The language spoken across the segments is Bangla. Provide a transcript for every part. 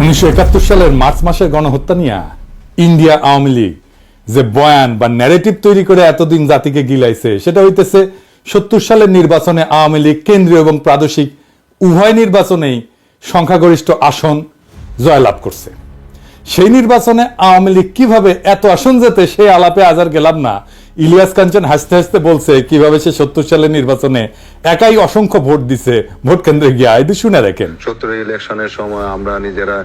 1971 সালের মার্চ মাসের গণহত্যা নিয়ে ইন্ডিয়া আওয়ামী লীগ যে বয়ান বা ন্যারেটিভ তৈরি করে এতদিন জাতিকে গিলাইছে সেটা হইতেছে 70 সালের নির্বাচনে আওয়ামী লীগ কেন্দ্রীয় এবং প্রাদেশিক উভয় নির্বাচনেই সংখ্যাগরিষ্ঠ আসন জয়লাভ করছে। সেই নির্বাচনে আওয়ামী লীগ কিভাবে এত আসন যেতে সেই আলাপে আজ আর গেলাম না। ইলিয়াস কাঞ্চন হাসতে হাসতে বলছে কিভাবে সে 70 সালের নির্বাচনে একাই অসংখ্য ভোট দিছে ভোট কেন্দ্রে গিয়ে। এটা শুনে রাখেন। 70 ইলেকশনের সময় আমরা নিজেরা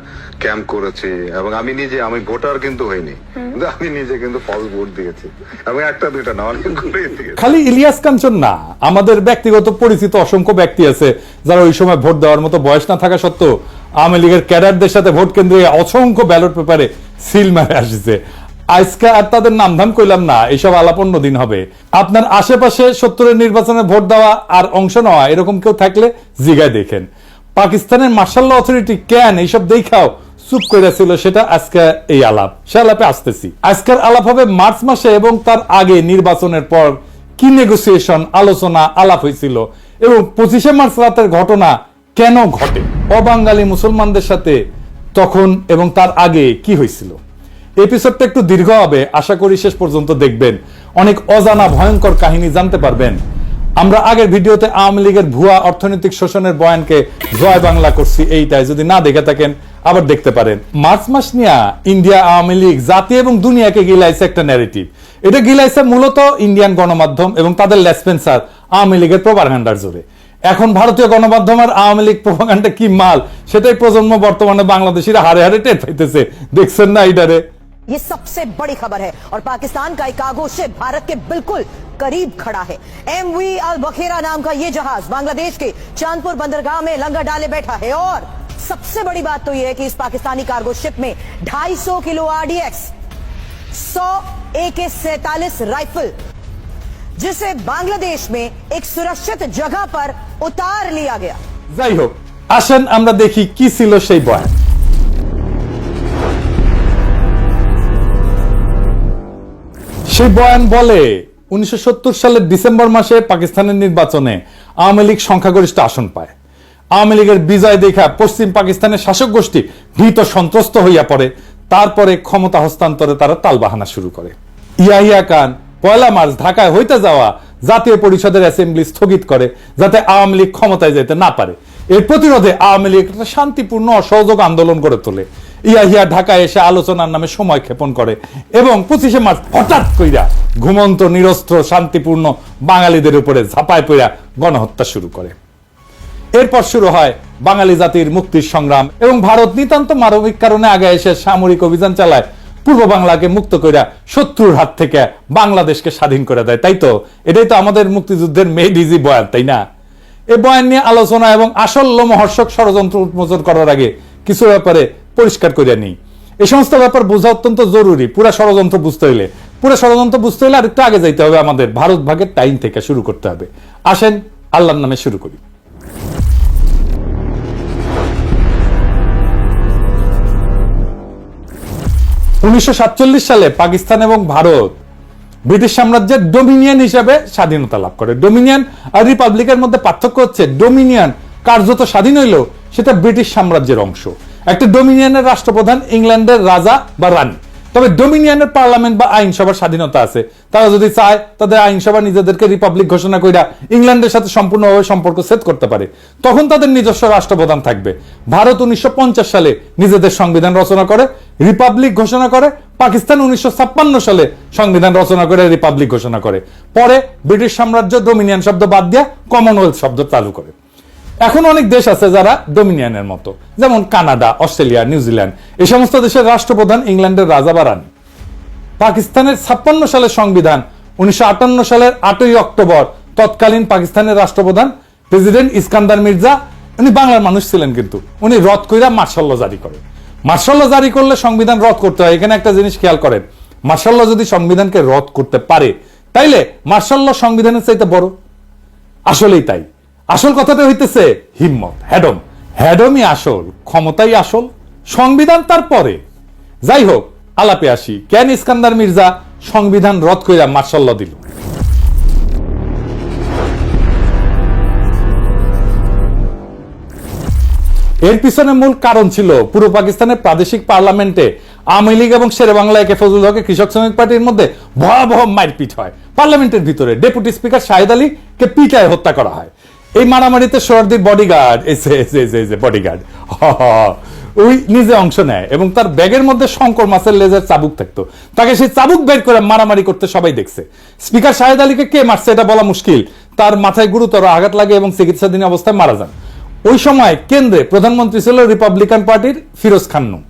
ক্যাম্প করেছি এবং আমি ভোটার কিন্তু হইনি, কিন্তু আমি নিজে কিন্তু ফলস ভোট দিয়েছি এবং একটা দুইটা না অনেকগুলোই দিয়েছি। খালি ইলিয়াস কাঞ্চন না, আমাদের ব্যক্তিগত পরিচিত অসংখ্য ব্যক্তি আছে যারা ওই সময় ভোট দেওয়ার মতো বয়স না থাকা সত্ত্বেও আওয়ামী লীগের ক্যাডারদের সাথে ভোট কেন্দ্রে অসংখ্য ব্যালট পেপারে সিল মারে আসছে। আজকে আর তাদের নামধাম কইলাম না, এইসব আলাপ অন্য দিন হবে। আপনার আশেপাশে 70-এর নির্বাচনে ভোট দেওয়া আর অংশ নেওয়া এরকম কেউ থাকলে জিগায় দেখেন। পাকিস্তানের মার্শাল ল অথরিটি কেন এইসব দেখাও চুপ করেছিল, সেটা আজকে এই আলাপ, সে আলাপে আসতেছি। আজকের আলাপ হবে মার্চ মাসে এবং তার আগে নির্বাচনের পর কি নেগোসিয়েশন, আলোচনা, আলাপ হয়েছিল এবং 25শে মার্চ রাতের ঘটনা কেন ঘটে, অবাঙালি মুসলমানদের সাথে তখন এবং তার আগে কি হয়েছিল। এপিসোডটা একটু দীর্ঘ হবে, আশা করি শেষ পর্যন্ত দেখবেন। অনেক অজানা ভয়ঙ্কর কাহিনী জানতে পারবেন। আমরা আগের ভিডিওতে আওয়ামী লীগের ভুয়া অর্থনৈতিক শোষণের বয়ানকে জয় বাংলা করছি, এইটাই যদি না দেখে থাকেন আবার দেখতে পারেন। মার্চ মাস নিয়ে ইন্ডিয়া আওয়ামী লীগ জাতি এবং দুনিয়াকে গিলাইছে একটা ন্যারেটিভ। এটা গিলাইছে মূলত ইন্ডিয়ান গণমাধ্যম এবং তাদের লেসপেন্সার আওয়ামী লীগের প্রোপাগান্ডার জোরে। এখন ভারতীয় গণমাধ্যম আর আওয়ামী লীগ প্রোপাগান্ডা কি মাল সেটাই প্রজন্ম বর্তমানে বাংলাদেশিরা হারে হারে টের পাইতেছে। দেখছেন না এইটারে? ये सबसे बड़ी खबर है और पाकिस्तान का एक कार्गो शिप भारत के बिल्कुल करीब खड़ा है। MV अल बखेरा नाम का ये जहाज बांग्लादेश के चांदपुर बंदरगाह में लंगर डाले बैठा है और सबसे बड़ी बात तो ये है कि इस पाकिस्तानी कार्गो शिप में 250 किलो RDX, 100 AK-47 राइफल, जिसे बांग्लादेश में एक सुरक्षित जगह पर उतार लिया गया। যাই হোক, আসেন আমরা দেখি কি ছিল সেই বয়ান। সেই বয়ান বলে 1970 সালের ডিসেম্বর মাসে পাকিস্তানের নির্বাচনে আওয়ামী লীগ সংখ্যাগরিষ্ঠ আসন পায়। আওয়ামী লীগের বিজয় দেখা পশ্চিম পাকিস্তানের শাসক গোষ্ঠী ভীত সন্ত্রস্ত হইয়া পড়ে। তারপরে ক্ষমতা হস্তান্তরে তারা তালবাহানা শুরু করে। ইয়াহিয়া খান 1 মার্চ ঢাকায় হইতে যাওয়া জাতীয় পরিষদের অ্যাসেম্বলি স্থগিত করে যাতে আওয়ামী লীগ ক্ষমতায় যেতে না পারে। এর প্রতিরোধে আওয়ামী লীগ একটা শান্তিপূর্ণ অসহযোগ আন্দোলন গড়ে তোলে। ইয়াহিয়া ঢাকায় এসে আলোচনার নামে সময় ক্ষেপণ করে এবং 25শে মার্চ হঠাৎ কইরা ঘুমন্ত নিরস্ত্র শান্তিপূর্ণ বাঙালিদের উপরে ঝাঁপায় পড়া গণহত্যা শুরু করে। এরপর শুরু হয় বাঙালি জাতির মুক্তির সংগ্রাম এবং ভারত নিতান্ত মানবিক কারণে আগে এসে সামরিক অভিযান চালায়, পূর্ব বাংলাকে মুক্ত কইরা শত্রুর হাত থেকে বাংলাদেশকে স্বাধীন করে দেয়। তাই তো এটাই তো আমাদের মুক্তিযুদ্ধের মেড ইজি বয়ান, তাই না? এই বয়ান নিয়ে আলোচনা এবং আসল লোমহর্ষক ষড়যন্ত্র উন্মোচন করার আগে কিছু ব্যাপারে পরিষ্কার করে নিই। এই সমস্ত ব্যাপার বোঝা অত্যন্ত জরুরি। পুরা ষড়যন্ত্র বুঝতে হইলে আর একটু আগে যাইতে হবে, আমাদের ভারত ভাগের টাইম থেকে শুরু করতে হবে। আসেন আল্লাহর নামে শুরু করি। 1947 সালে পাকিস্তান এবং ভারত ব্রিটিশ সাম্রাজ্যের ডোমিনিয়ন হিসেবে স্বাধীনতা লাভ করে। ডোমিনিয়ন আর রিপাবলিকের মধ্যে পার্থক্য হচ্ছে ডোমিনিয়ন কার্যত স্বাধীন হইলেও সেটা ব্রিটিশ সাম্রাজ্যের অংশ। একটা ডোমিনিয়নের রাষ্ট্রপ্রধান ইংল্যান্ডের রাজা বা রানী, তবে ডোমিনিয়নের পার্লামেন্ট বা আইনসভার স্বাধীনতা আছে। তারা যদি চায় তাদের আইনসভা নিজেদেরকে রিপাবলিক ঘোষণা কইরা ইংল্যান্ডের সাথে সম্পূর্ণভাবে সম্পর্ক ছেদ করতে পারে, তখন তাদের নিজস্ব রাষ্ট্রপ্রধান থাকবে। ভারত 1950 সালে নিজেদের সংবিধান রচনা করে রিপাবলিক ঘোষণা করে। পাকিস্তান 1956 সালে সংবিধান রচনা করে রিপাবলিক ঘোষণা করে। পরে ব্রিটিশ সাম্রাজ্য ডোমিনিয়ন শব্দ বাদ দিয়ে কমনওয়েলথ শব্দ চালু করে। এখন অনেক দেশ আছে যারা ডোমিনিয়নের মতো, যেমন কানাডা, অস্ট্রেলিয়া, নিউজিল্যান্ড। এই সমস্ত দেশের রাষ্ট্রপ্রধান ইংল্যান্ডের রাজা বা রানী। পাকিস্তানের 56 সালের সংবিধান 1958 সালের 8ই অক্টোবর তৎকালীন পাকিস্তানের রাষ্ট্রপ্রধান প্রেসিডেন্ট ইস্কান্দার মির্জা, উনি বাংলার মানুষ ছিলেন, কিন্তু উনি রদ কইরা মার্শাল ল জারি করে। মার্শাল ল জারি করলে সংবিধান রদ করতে হয়। এখানে একটা জিনিস খেয়াল করেন, মার্শাল ল যদি সংবিধানকে রদ করতে পারে তাইলে মার্শাল ল সংবিধানের চাইতে বড়। আসলেই তাই। আসল কথাটা হইতেছে হিম্মত, হ্যাডমই আসল, ক্ষমতাই আসল, সংবিধান তারপরে। যাই হোক, আলাপে আসি। কেন ইস্কান্দার মির্জা সংবিধান রদ কইরা মার্শাল ল দিল? এর পিছনে মূল কারণ ছিল পূর্ব পাকিস্তানের প্রাদেশিক পার্লামেন্টে আওয়ামী লীগ এবং শেরে বাংলা একে ফজলুল হকের কৃষক শ্রমিক পার্টির মধ্যে ভয়াবহ মারপিট হয়। পার্লামেন্টের ভিতরে ডেপুটি স্পিকার শাহেদ আলীকে পিটায় হত্যা করা হয়। এই মারামারিতে সোহরাওয়ার্দীর বডিগার্ড বডিগার্ড ওই নিজে অংশ নেয় এবং তার ব্যাগের মধ্যে শঙ্কর মাছের লেজের চাবুক থাকতো। তাকে সেই চাবুক বের করে মারামারি করতে সবাই দেখছে। স্পিকার শাহেদ আলীকে কে মারছে এটা বলা মুশকিল। তার মাথায় গুরুতর আঘাত লাগে এবং চিকিৎসাধীন অবস্থায় মারা যান। ওই সময় কেন্দ্রে প্রধানমন্ত্রী ছিল রিপাবলিকান পার্টির ফিরোজ খান নূন।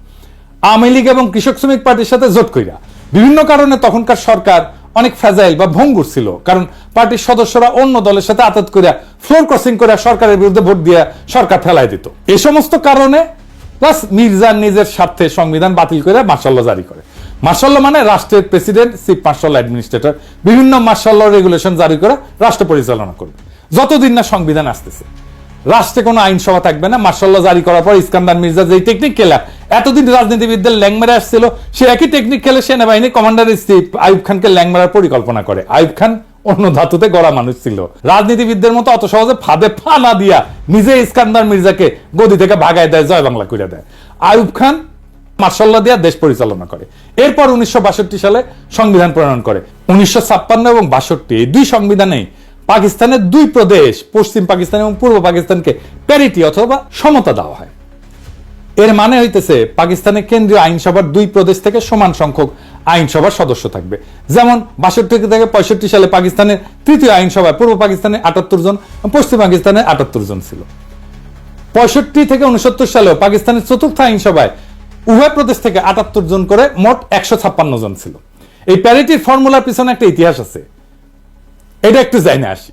আওয়ামী লীগ এবং কৃষক শ্রমিক পার্টির সাথে জোট কইরা বিভিন্ন কারণে তখনকার সরকার অনেক ফ্যাজাইল বা ভঙ্গুর ছিল, কারণ পার্টির সদস্যরা অন্য দলের সাথে আতাত করিয়া ফ্লোর ক্রসিং করে সরকারের বিরুদ্ধে ভোট দিয়ে সরকার ফেলাই দিত। এই সমস্ত কারণে প্লাস মির্জা নিজের স্বার্থে সংবিধান বাতিল করে মার্শাল ল জারি করে। মার্শাল ল মানে রাষ্ট্রের প্রেসিডেন্ট, চিফ মার্শাল অ্যাডমিনিস্ট্রেটর বিভিন্ন মার্শাল ল রেগুলেশন জারি করে রাষ্ট্র পরিচালনা করবে যতদিন না সংবিধান আসতেছে। রাষ্ট্রে কোনো আইনসভা থাকবে না। মার্শাল ল জারি করার পর ইস্কান্দার মির্জা যেই টেকনিক খেলা এতদিন রাজনীতিবিদদের ল্যাং মেরে আসছিল, সে একই টেকনিক খেলে সেনাবাহিনী কমান্ডার ইন চিফ আইয়ুব খানকে ল্যাং মারার পরিকল্পনা করে। আইয়ুব খান অন্য ধাতুতে গড়া মানুষ ছিল, রাজনীতিবিদদের মতো অত সহজে ফাঁদে পা না দিয়া নিজে ইস্কান্দার মির্জাকে গদি থেকে ভাগায় দেয়, জয় বাংলা করে দেয়। আইয়ুব খান মার্শাল ল দিয়া দেশ পরিচালনা করে। এরপর 1962 সালে সংবিধান প্রণয়ন করে। 1956 এবং 62 এই দুই সংবিধানেই পাকিস্তানের দুই প্রদেশ পশ্চিম পাকিস্তান এবং পূর্ব পাকিস্তানকে প্যারিটি অথবা সমতা দেওয়া হয়। এর মানে হইতেছে পাকিস্তানের কেন্দ্রীয় আইনসভার দুই প্রদেশ থেকে সমান সংখ্যক আইনসভার সদস্য থাকবে। যেমন 62 থেকে 65 সালে পাকিস্তানের তৃতীয় আইনসভায় পূর্ব পাকিস্তানে 78 জন, পশ্চিম পাকিস্তানে 78 জন ছিল। 65 থেকে 69 সালেও পাকিস্তানের চতুর্থ আইনসভায় উভয় প্রদেশ থেকে 78 জন করে মোট 156 জন ছিল। এই প্যারিটির ফর্মুলার পিছনে একটা ইতিহাস আছে, এটা একটু জানা আসি।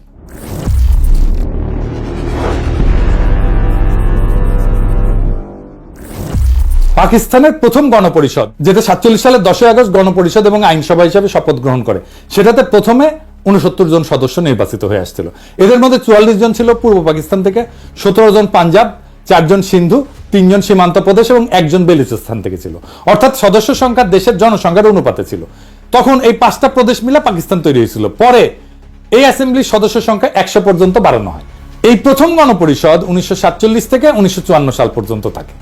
পাকিস্তানের প্রথম গণপরিষদ, যেটা 47 সালের 10 আগস্ট গণপরিষদ এবং আইনসভা হিসেবে শপথ গ্রহণ করে, সেটাতে প্রথমে 69 জন সদস্য নির্বাচিত হয়ে আসছিল। এদের মধ্যে 44 জন ছিল পূর্ব পাকিস্তান থেকে, 17 জন পাঞ্জাব, 4 জন সিন্ধু, 3 জন সীমান্ত প্রদেশ এবং 1 জন বেলুচিস্তান থেকে ছিল। অর্থাৎ সদস্য সংখ্যা দেশের জনসংখ্যার অনুপাতে ছিল। তখন এই 5টা প্রদেশ মিলে পাকিস্তান তৈরি হয়েছিল। পরে এই অ্যাসেম্বলির সদস্য সংখ্যা 100 পর্যন্ত বাড়ানো হয়। এই প্রথম গণপরিষদ 1947 থেকে 1954 সাল পর্যন্ত থাকে,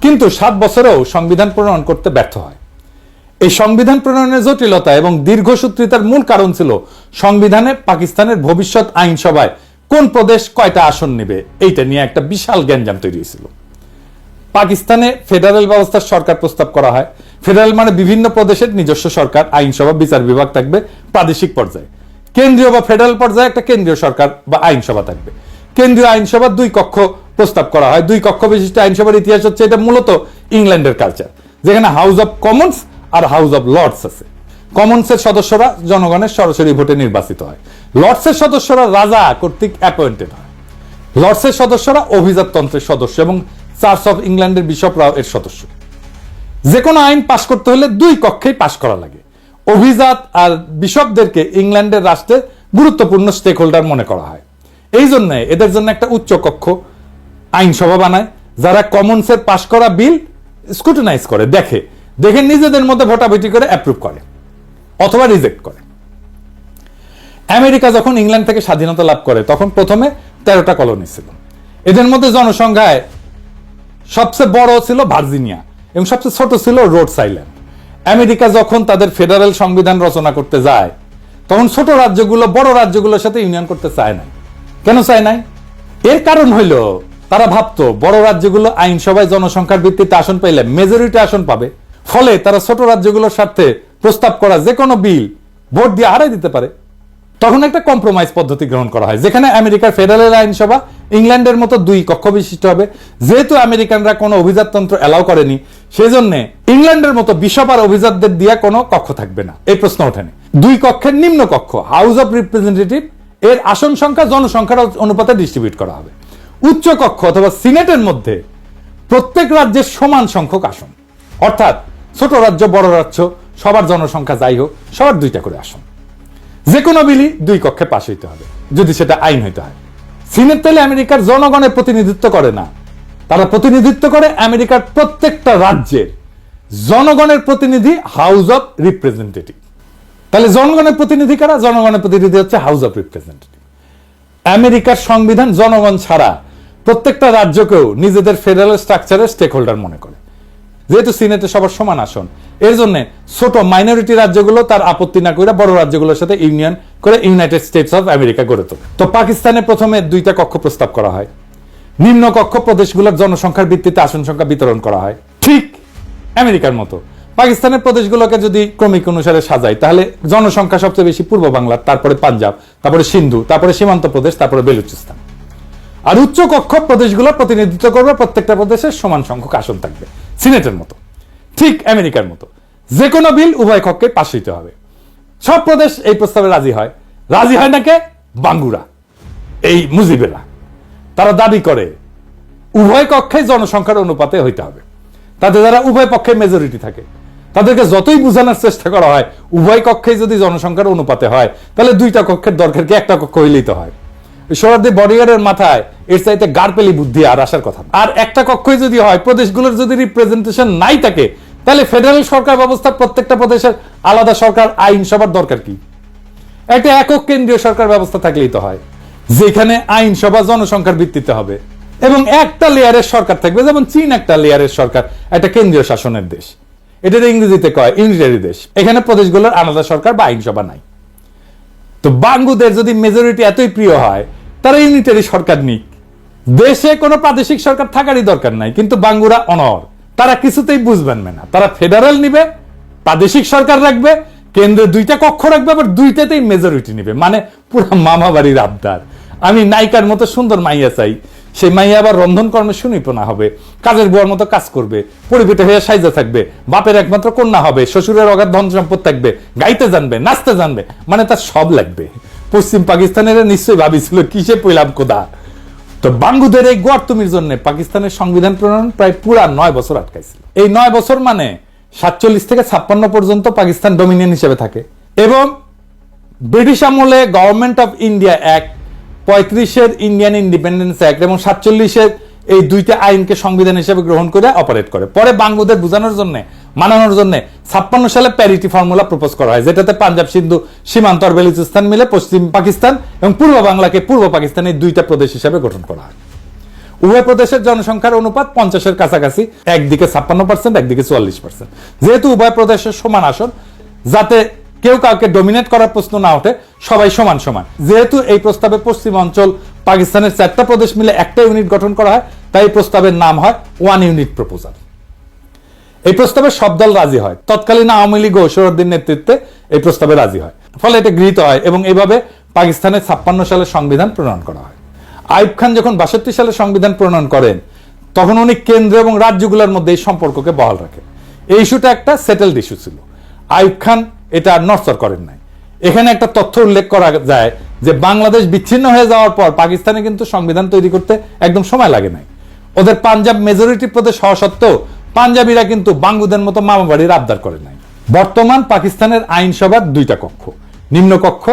কিন্তু 7 বছরেও সংবিধান প্রণয়ন করতে ব্যর্থ হয়। এই সংবিধান প্রণয়নের জটিলতা এবং দীর্ঘসূত্রিতার মূল কারণ ছিল সংবিধানে পাকিস্তানের ভবিষ্যৎ আইনসভায় কোন প্রদেশ কয়টা আসন নেবে এইটা নিয়ে একটা বিশাল গ্যাঞ্জাম তৈরি হয়েছিল। পাকিস্তানে ফেডারেল ব্যবস্থার সরকার প্রস্তাব করা হয়। ফেডারেল মানে বিভিন্ন প্রদেশের নিজস্ব সরকার, আইনসভা, বিচার বিভাগ থাকবে প্রাদেশিক পর্যায়ে। কেন্দ্রীয় বা ফেডারেল পর্যায়ে একটা কেন্দ্রীয় সরকার বা আইনসভা থাকবে। কেন্দ্রীয় আইনসভা 2 কক্ষ প্রস্তাব করা হয়। 2 কক্ষ বিশিষ্ট আইনসভার ইতিহাস হচ্ছে, এটা মূলত ইংল্যান্ডের কালচার, যেখানে হাউস অব কমন্স আর হাউস অব লর্ডস আছে। কমন্সের সদস্যরা জনগণের সরাসরি ভোটে নির্বাচিত হয়। লর্ডসের সদস্যরা রাজা কর্তৃক অ্যাপয়েন্টেড হয়। লর্ডসের সদস্যরা অভিজাততন্ত্রের সদস্য এবং চার্চ অফ ইংল্যান্ডের বিশপরাও এর সদস্য। যে কোনো আইন পাশ করতে হলে 2 কক্ষেই পাশ করা লাগে। অভিজাত আর বিশপদেরকে ইংল্যান্ডের রাষ্ট্রে গুরুত্বপূর্ণ স্টেক হোল্ডার মনে করা হয়। এই জন্য এদের জন্য একটা উচ্চ কক্ষ আইনসভা বানায়, যারা কমন্সের পাশ করা বিল স্ক্রুটিনাইজ করে, দেখে নিজেদের মধ্যে ভোটাভুটি করে অ্যাপ্রুভ করে অথবা রিজেক্ট করে। আমেরিকা যখন ইংল্যান্ড থেকে স্বাধীনতা লাভ করে তখন প্রথমে 13টা কলোনি ছিল। এদের মধ্যে জনসংখ্যায় সবচেয়ে বড় ছিল ভার্জিনিয়া এবং সবচেয়ে ছোট ছিল রোডস আইল্যান্ড। আমেরিকা যখন তাদের ফেডারেল সংবিধান রচনা করতে যায় তখন ছোট রাজ্যগুলো বড় রাজ্যগুলোর সাথে ইউনিয়ন করতে চায় নাই। কেন চায় নাই? এর কারণ হইল তারা ভাবতো বড় রাজ্যগুলো আইনসভায় জনসংখ্যার ভিত্তিতে আসন পাইলে মেজরিটি আসন পাবে, ফলে তারা ছোট রাজ্যগুলোর সাথে প্রস্তাব করা যে কোনো বিল ভোট দিয়ে হারাই দিতে পারে। তখন একটা কম্প্রোমাইজ পদ্ধতি গ্রহণ করা হয়, যেখানে আমেরিকার ফেডারেল আইনসভা ইংল্যান্ডের মতো 2 কক্ষ বিশিষ্ট হবে। যেহেতু আমেরিকানরা কোনো অভিজাততন্ত্র এলাও করেনি, সেজন্য ইংল্যান্ডের মতো বিশপ আর অভিজাতদের দিয়ে কোনো কক্ষ থাকবে না, এই প্রশ্ন ওঠেনি। 2 কক্ষের নিম্ন কক্ষ হাউস অব রিপ্রেজেন্টেটিভ এর আসন সংখ্যা জনসংখ্যার অনুপাতে ডিস্ট্রিবিউট করা হবে। উচ্চ কক্ষ অথবা সিনেটের মধ্যে প্রত্যেক রাজ্যের সমান সংখ্যক আসন, অর্থাৎ ছোট রাজ্য বড় রাজ্য সবার জনসংখ্যা যাই হোক সবার 2টা করে আসন। যে কোনো বিলই 2 কক্ষে পাশ হইতে হবে যদি সেটা আইন হইতে হয়। সিনেট তাহলে আমেরিকার জনগণের প্রতিনিধিত্ব করে না, তারা প্রতিনিধিত্ব করে আমেরিকার প্রত্যেকটা রাজ্যের জনগণের প্রতিনিধি হাউস অব রিপ্রেজেন্টেটিভ। তাহলে জনগণের প্রতিনিধি কারা? জনগণের প্রতিনিধি হচ্ছে হাউস অব রিপ্রেজেন্টেটিভ। আমেরিকার সংবিধান জনগণ ছাড়া প্রত্যেকটা রাজ্যকেও নিজেদের ফেডারেল স্ট্রাকচারের স্টেক হোল্ডার মনে করে। যেহেতু সিনেটে সবার সমান আসন, এর জন্য ছোট মাইনরিটি রাজ্যগুলো তার আপত্তি না করে বড় রাজ্যগুলোর সাথে ইউনিয়ন করে ইউনাইটেড স্টেটস অফ আমেরিকা গড়ে তোলে। তো পাকিস্তানে প্রথমে 2টা কক্ষ প্রস্তাব করা হয়। নিম্ন কক্ষ প্রদেশগুলোর জনসংখ্যার ভিত্তিতে আসন সংখ্যা বিতরণ করা হয়। ঠিক আমেরিকার মতো পাকিস্তানের প্রদেশগুলোকে যদি ক্রমিক অনুসারে সাজায়, তাহলে জনসংখ্যা সবচেয়ে বেশি পূর্ব বাংলার, তারপরে পাঞ্জাব, তারপরে সিন্ধু, তারপরে সীমান্ত প্রদেশ, তারপরে বেলুচিস্তান। আর উচ্চ কক্ষ প্রদেশগুলো প্রতিনিধিত্ব করবে, প্রত্যেকটা প্রদেশের সমান সংখ্যক আসন থাকবে, সিনেটের মতো। ঠিক আমেরিকার মতো যে কোনো বিল উভয় কক্ষে পাশ হইতে হবে। সব প্রদেশ এই প্রস্তাবে রাজি হয়। রাজি হয় না কে? বাঙ্গুরা, এই মুজিবেরা। তারা দাবি করে উভয় কক্ষে জনসংখ্যার অনুপাতে হইতে হবে। তাতে যারা উভয় পক্ষে মেজরিটি থাকে তাদেরকে যতই বোঝানোর চেষ্টা করা হয় উভয় কক্ষে যদি জনসংখ্যার অনুপাতে হয়, তাহলে 2টা কক্ষের দরকার কি, একটা কক্ষ হইলেই তো হয়। সোহরাওয়ার্দী বডিগার্ডের মাথায় এর চাইতে গারপেলি বুদ্ধি আর আসার কথা। আর একটা কক্ষই যদি হয়, প্রদেশগুলোর যদি রিপ্রেজেন্টেশন নাই থাকে, তাহলে ফেডারেল সরকার ব্যবস্থা প্রত্যেকটা প্রদেশের আলাদা সরকার আইনসভার দরকার কি? একটা একক কেন্দ্রীয় সরকার ব্যবস্থা থাকলেই তো হয়, যেখানে আইনসভা জনসংখ্যার ভিত্তিতে হবে এবং একটা লেয়ারের সরকার থাকবে। যেমন চীন একটা লেয়ারের সরকার, একটা কেন্দ্রীয় শাসনের দেশ, এটা ইংরেজিতে কয় ইউনিটারি দেশ। এখানে প্রদেশগুলোর আলাদা সরকার বা আইনসভা নাই। তো বাঙ্গুদের যদি মেজরিটি এতই প্রিয় হয়, তারা ইউনিটারি সরকার নিক, দেশে কোনো প্রাদেশিক সরকার থাকারই দরকার নাই। কিন্তু বাঙ্গুরা অনর, তারা কিছুতেই বুঝবেন না। তারা ফেডারেল নিবে, প্রাদেশিক সরকার রাখবে, কেন্দ্রে 2টা কক্ষ রাখবে, আবার 2টাতেই মেজরিটি নিবে। মানে পুরো মামা বাড়ির আবদার। আমি নায়িকার মতো সুন্দর মাইয়া চাই, সেই মাইয়া আবার রন্ধন কর্মে সুনিপুণা হবে, কাজের বুয়ার মতো কাজ করবে, পরিপিঠে হয়ে সাইজা থাকবে, বাপের একমাত্র কন্যা হবে, শ্বশুরের অগাধ ধন সম্পদ থাকবে, গাইতে জানবে, নাচতে জানবে, মানে তার সব লাগবে। পশ্চিম পাকিস্তানের নিশ্চয়ই ভাবিছিল কিসে পইলাম কোদা। তো বাঙ্গুদের এই গোয়ার্তুমির জন্য পাকিস্তানের সংবিধান প্রণয়ন প্রায় পুরা 9 বছর আটকাইছিল। এই 9 বছর মানে 47 থেকে 56 পর্যন্ত পাকিস্তান ডোমিনিয়ন হিসেবে থাকে। এবং ব্রিটিশ আমলে গভর্নমেন্ট অফ ইন্ডিয়া অ্যাক্ট, 35-এর ইন্ডিয়ান ইন্ডিপেন্ডেন্স অ্যাক্ট এবং 47-এর এই 2টা আইনকে সংবিধান হিসেবে গ্রহণ করে অপারেট করে। পরে বাঙ্গুদের বোঝানোর জন্য, মানানোর জন্য 56 সালে প্যারিটি ফর্মুলা প্রপোজ করা হয়, যেটাতে পাঞ্জাব, সিন্ধু, সীমান্ত আর বেলুচিস্তান মিলে পশ্চিম পাকিস্তান এবং পূর্ব বাংলাকে পূর্ব পাকিস্তানের 2টা প্রদেশ হিসেবে গঠন করা হয়। উভয় প্রদেশের জনসংখ্যার অনুপাত 50-এর কাছাকাছি, একদিকে 56%, একদিকে 44%। যেহেতু উভয় প্রদেশের সমান আসন, যাতে কেউ কাউকে ডমিনেট করার প্রশ্ন না ওঠে, সবাই সমান সমান। যেহেতু এই প্রস্তাবে পশ্চিম অঞ্চল পাকিস্তানের 4টা প্রদেশ মিলে একটা ইউনিট গঠন করা হয়, তাই এই প্রস্তাবের নাম হয় 1 ইউনিট প্রপোজাল। এই প্রস্তাবে সব দল রাজি হয়। তৎকালীন আওয়ামী লীগ ও সোহরাওয়ার্দীর নেতৃত্বে এই প্রস্তাবে রাজি হয়, ফলে এটা গৃহীত হয় এবং এইভাবে পাকিস্তানের 56 সালের সংবিধান প্রণয়ন করা হয়। আইয়ুব খান যখন 62 সালে সংবিধান প্রণয়ন করেন, তখন উনি কেন্দ্র এবং রাজ্যগুলোর মধ্যে এই সম্পর্ককে বহাল রাখেন। এই ইস্যুটা একটা সেটেলড ইস্যু ছিল। আইয়ুব খান এটা নড়চড় করেন নাই। এখানে একটা তথ্য উল্লেখ করা যায় যে বাংলাদেশ বিচ্ছিন্ন হয়ে যাওয়ার পর পাকিস্তানে কিন্তু সংবিধান তৈরি করতে একদম সময় লাগে নাই। ওদের পাঞ্জাব মেজরিটি প্রদেশ হওয়া সত্ত্বেও পাঞ্জাবিরা কিন্তু বাঙ্গুদের মতো মামা বাড়ির আবদার করে নাই। বর্তমান পাকিস্তানের আইনসভার 2টা কক্ষ, নিম্ন কক্ষ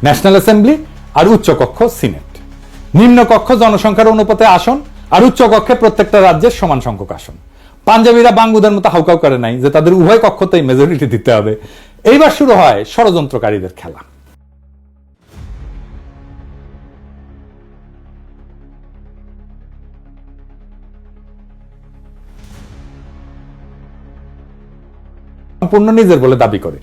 ন্যাশনাল অ্যাসেম্বলি আর উচ্চ কক্ষ সিনেট। নিম্ন কক্ষ জনসংখ্যার অনুপাতে আসন, আর উচ্চ কক্ষে প্রত্যেকটা রাজ্যের সমান সংখ্যক আসন। পাঞ্জাবিরা বাঙ্গুদের মতো হাউকাউ করে নাই যে তাদের উভয় কক্ষতেই মেজরিটি দিতে হবে। এইবার শুরু হয় ষড়যন্ত্রকারীদের খেলা। সম্পূর্ণ নিজের বলে দাবি করে।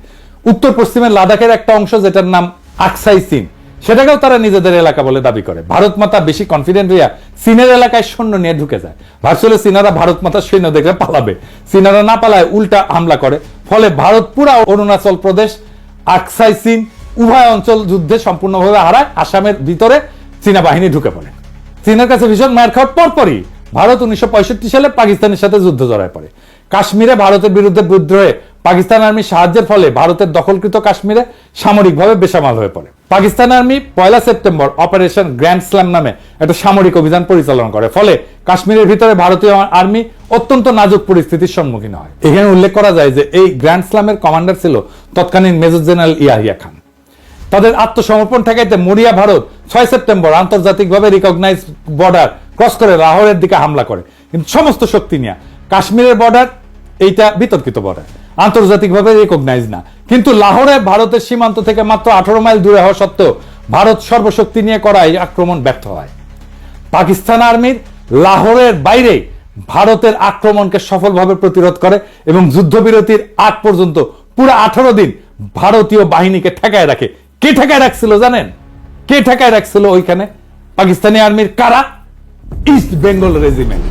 উত্তর পশ্চিমের লাদাখের একটা অংশ, যেটার নাম আকসাই চীন, সেটাকেও তারা নিজেদের এলাকা বলে দাবি করে। ভারত মাতা বেশি কনফিডেন্ট হইয়া চীনের এলাকায় সৈন্য নিয়ে ঢুকে যায়। ভার্চুয়ালি চীনারা ভারত মাতার সৈন্য দেখলে পালাবে, চীনারা না পালায় উল্টা হামলা করে। ফলে ভারত পুরা অরুণাচল প্রদেশ, আকসাই চীন উভয় অঞ্চল যুদ্ধে সম্পূর্ণভাবে হারায়। আসামের ভিতরে চীনা বাহিনী ঢুকে পড়ে। চীনের কাছে ভীষণ মার খাওয়ার পরপরই ভারত 1965 সালে পাকিস্তানের সাথে যুদ্ধ জড়ায় পড়ে। কাশ্মীরে ভারতের বিরুদ্ধে বিদ্রোহে পাকিস্তান আর্মি সাহায্যের ফলে ভারতের দখলকৃত কাশ্মীরে সামরিকভাবে বেসামাল হয়ে পড়ে। Pakistan army 1 September operation grand slam নামে একটা সামরিক অভিযান পরিচালনা করে। ফলে কাশ্মীরের ভিতরে ভারতীয় আর্মি অত্যন্ত নাজুক পরিস্থিতির সম্মুখীন হয়। এখানে উল্লেখ করা যায় যে এই গ্র্যান্ড স্ল্যামের কমান্ডার ছিল তৎকালীন মেজর জেনারেল ইয়াহিয়া খান। তাদের আত্মসমর্পণ ঠেকাইতে মরিয়া ভারত 6 সেপ্টেম্বর আন্তর্জাতিকভাবে রিকগনাইজ বর্ডার ক্রস করে লাহোরের দিকে হামলা করে। কিন্তু সমস্ত শক্তি নিয়ে কাশ্মীরের বর্ডার এইটা বিতর্কিত বর্ডার, আন্তর্জাতিকভাবে রিকগনাইজ না। কিন্তু লাহোরে ভারতের সীমান্ত থেকে মাত্র 18 মাইল দূরে হওয়া সত্ত্বেও ভারত সর্বশক্তি নিয়ে করা এই আক্রমণ ব্যর্থ হয়। পাকিস্তান আর্মির লাহোরের বাইরে ভারতের আক্রমণকে সফলভাবে প্রতিরোধ করে এবং যুদ্ধবিরতির আগ পর্যন্ত পুরো 18 দিন ভারতীয় বাহিনীকে ঠেকায় রাখে। কে ঠেকায় রাখছিল জানেন? কে ঠেকায় রাখছিল ওইখানে? পাকিস্তানি আর্মির কারা? ইস্ট বেঙ্গল রেজিমেন্ট,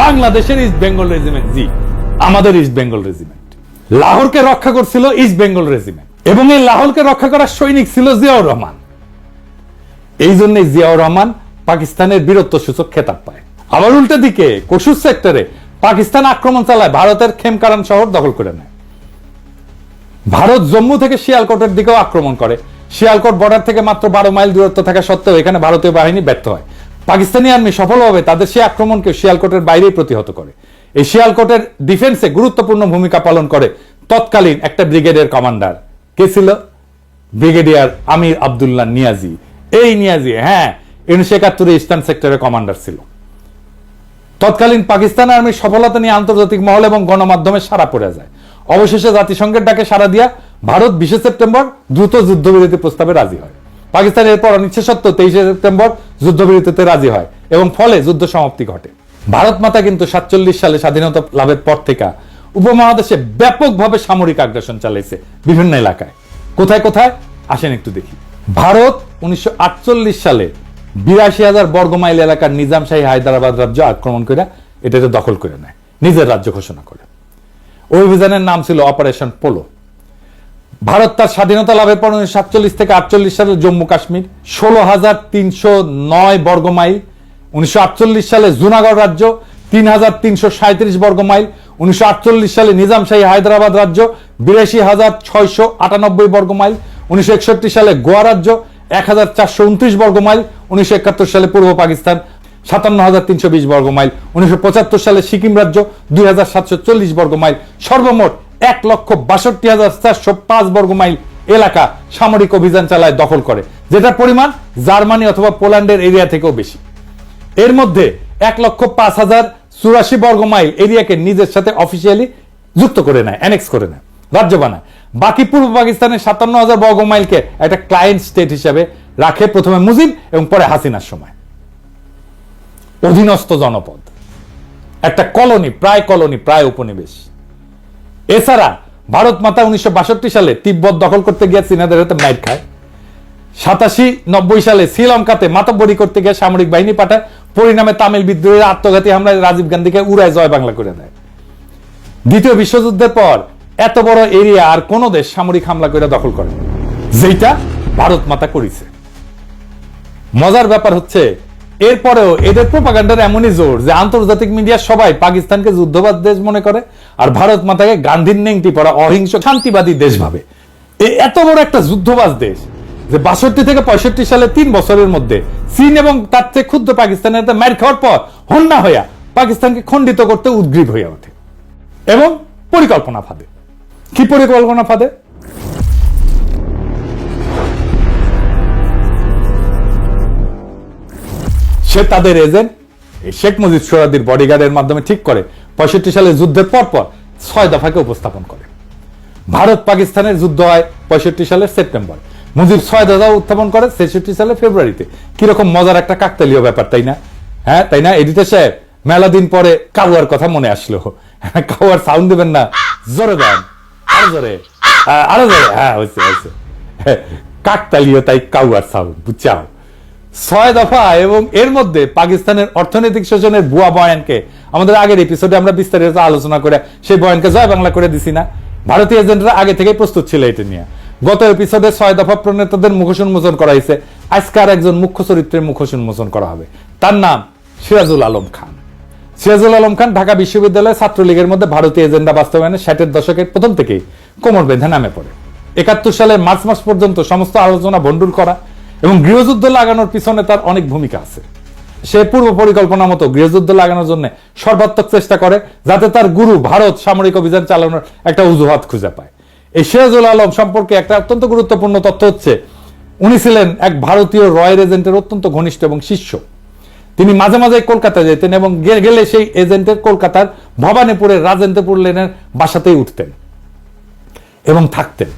বাংলাদেশের ইস্ট বেঙ্গল রেজিমেন্ট। জি, আমাদের ইস্ট বেঙ্গল রেজিমেন্ট লাহোরকে রক্ষা করছিল ইস্ট বেঙ্গল রেজিমেন্ট, এবং এই লাহোরকে রক্ষা করার সৈনিক ছিল জিয়াউর রহমান। এই জন্যই জিয়াউর রহমান পাকিস্তানের বীরত্ব সূচক খেতাব পায়। আবার উল্টো দিকে কসুর সেক্টরে পাকিস্তান আক্রমণ চালায়, ভারতের খেমকারান শহর দখল করে নেয়। ভারত জম্মু থেকে শিয়ালকোটের দিকেও আক্রমণ করে। শিয়ালকোট বর্ডার থেকে মাত্র 12 মাইল দূরত্ব থাকা সত্ত্বেও এখানে ভারতীয় বাহিনী ব্যর্থ হয়। পাকিস্তানি আর্মি সফলভাবে তাদের সেই আক্রমণকে শিয়ালকোটের বাইরেই প্রতিহত করে। এই শিয়ালকোটের ডিফেন্সে গুরুত্বপূর্ণ ভূমিকা পালন করে তৎকালীন একটা ব্রিগেডের কমান্ডার। কে ছিল? ব্রিগেডিয়ার আমির আব্দুল্লাহ নিয়াজি। এই নিয়াজি 1971 ইস্টার্ন সেক্টরের কমান্ডার ছিল। তৎকালীন পাকিস্তান আর্মির সফলতা নিয়ে আন্তর্জাতিক মহল এবং গণমাধ্যমে সাড়া পড়ে যায়। অবশেষে জাতিসংঘের ডাকে সাড়া দিয়া ভারত 20 সেপ্টেম্বর দ্রুত যুদ্ধবিরতি প্রস্তাবে রাজি হয়। পাকিস্তান এরপর অনিচ্ছা সত্ত্বেও 23 সেপ্টেম্বর যুদ্ধবিরতিতে রাজি হয় এবং ফলে যুদ্ধ সমাপ্তি ঘটে। ভারত মাতা কিন্তু 47 সালে স্বাধীনতা লাভের পর থেকে উপমহাদেশে ব্যাপকভাবে সামরিক আগ্রাসন চালাইছে বিভিন্ন এলাকায়। কোথায় কোথায় আসেন একটু দেখি। ভারত 1948 সালে 82,000 বর্গমাইল এলাকার নিজামশাহী হায়দ্রাবাদ রাজ্য আক্রমণ করে এটাকে দখল করে নেয়, নিজের রাজ্য ঘোষণা করে। ওই অভিযানের নাম ছিল অপারেশন পোলো। ভারত তার স্বাধীনতা লাভের পর 1947 থেকে 48 সালে জম্মু কাশ্মীর 16,309 বর্গমাইল, 1948 সালে জুনাগড় রাজ্য 3,337 বর্গমাইল, 1948 সালে নিজামশাহী হায়দ্রাবাদ রাজ্য 82,698 বর্গমাইল, 1961 সালে গোয়া রাজ্য 1,429 বর্গমাইল, 1971 সালে পূর্ব পাকিস্তান 57,320 বর্গমাইল, 1975 সালে সিকিম রাজ্য 2,740 বর্গমাইল, সর্বমোট 1,62,405 বর্গমাইল এলাকা সামরিক অভিযান চালায়, দখল করে, যেটার পরিমাণ জার্মানি অথবা পোল্যান্ডের এরিয়া থেকেও বেশি। এর মধ্যে 1,05,084 বর্গমাইল এরিয়াকে নিজের সাথে অফিসিয়ালি যুক্ত করে নেয়, অ্যানেক্স করে নেয়, রাজ্য বানায়। বাকি পূর্ব পাকিস্তানের 57,000 বর্গমাইলকে একটা ক্লায়েন্ট স্টেট হিসেবে রাখে, প্রথমে মুজিব এবং পরে হাসিনার সময়। অধীনস্থ জনপদ, একটা কলোনি, প্রায় উপনিবেশ। এছাড়া ভারত মাতা 1962 সালে তিব্বত দখল করতে গিয়ে চীনাদের হাতে মাইর খায়। 87-90 সালে শ্রীলঙ্কাতে মাতব্বরি করতে গিয়ে সামরিক বাহিনী পাঠায়, পরিণামে তামিল বিদ্রোহীরা আত্মঘাতী হামলায় রাজীব গান্ধীকে উড়ায় জয় বাংলা করে দেয়। দ্বিতীয় বিশ্বযুদ্ধের পর এত বড় এরিয়া আর কোন দেশ সামরিক হামলা করে দখল করে, যেটা ভারত মাতা করেছে। মজার ব্যাপার হচ্ছে এরপরেও এদের প্রোপাগান্ডার এমনই জোর যে আন্তর্জাতিক মিডিয়া সবাই পাকিস্তানকে যুদ্ধবাদ দেশ মনে করে আর ভারত মাতাকে গান্ধীর নেংটি পড়া অহিংস শান্তিবাদী দেশ ভাবে। এত বড় একটা যুদ্ধবাজ দেশ যে 62 থেকে 65 সালে 3 বছরের মধ্যে চীন এবং তার চেয়ে ক্ষুদ্র পাকিস্তানের মার খাওয়ার পর হন্যা হইয়া পাকিস্তানকে খণ্ডিত করতে উদ্গ্রীব হয়ে ওঠে এবং পরিকল্পনা ফাঁদে। কি পরিকল্পনা ফাঁদে? সে তাদের এজেন্ট শেখ মুজিব সোহরাওয়ার্দীর বডিগার্ডের মাধ্যমে ঠিক করে 65 সালে যুদ্ধের পর 6 দফাকে উপস্থাপন করে। ভারত পাকিস্তানের যুদ্ধ হয় 65 সালের সেপ্টেম্বর, মুজিব 6 দফা উত্থাপন করে 66 সালের ফেব্রুয়ারিতে। কিরকম মজার একটা কাকতালীয় ব্যাপার, তাই না? তাই না এডিটর সাহেব? মেলা দিন পরে কাউয়ার কথা মনে আসলো। কাউয়ার সাউন্ড দেবেন না? জোরে দেন, আরো জোরে, আরো জোরে। হয়েছে কাকতালীয়, তাই কাউয়ার সাউন্ড, বুঝছাও? 6 দফা এবং এর মধ্যে পাকিস্তানের অর্থনৈতিক শোষণের ভুয়া বয়ানকে আমাদের আগের এপিসোডে আমরা বিস্তারিত আলোচনা করে সেই বয়ানকে জয় বাংলা করে দিছি না? ভারতীয় এজেন্টরা আগে থেকেই প্রস্তুত ছিল এটা নিয়ে। গত এপিসোডে 6 দফা প্রণেতাদের মুখোশ উন্মোচন করা হয়েছে। আজকে আর একজন মুখ্য চরিত্রের মুখোশ উন্মোচন করা হবে। তার নাম সিরাজুল আলম খান। সিরাজুল আলম খান ঢাকা বিশ্ববিদ্যালয়ের ছাত্রলীগের মধ্যে ভারতীয় এজেন্ডা বাস্তবায়নে 60-এর দশকের প্রথম থেকেই কোমর বেঁধে নামে পড়ে। 71 সালের মার্চ মাস পর্যন্ত সমস্ত আলোচনা ভণ্ডুল করা এবং গৃহযুদ্ধ লাগানোর পিছনে তার অনেক ভূমিকা আছে। সে পূর্ব পরিকল্পনা মতো গৃহযুদ্ধ লাগানোর জন্য সর্বাত্মক চেষ্টা করে, যাতে তার গুরু ভারত সামরিক অভিযান চালানোর একটা অজুহাত খুঁজে পায়। এই সিরাজুল আলম সম্পর্কে একটা অত্যন্ত গুরুত্বপূর্ণ তথ্য হচ্ছে, উনি ছিলেন এক ভারতীয় রয়্যাল এজেন্টের অত্যন্ত ঘনিষ্ঠ এবং শিষ্য। তিনি মাঝে মাঝে কলকাতা যেতেন এবং গেলে সেই এজেন্টের কলকাতার ভবানীপুরের রাজেন্দ্রপুর লেনের বাসাতেই উঠতেন এবং থাকতেন।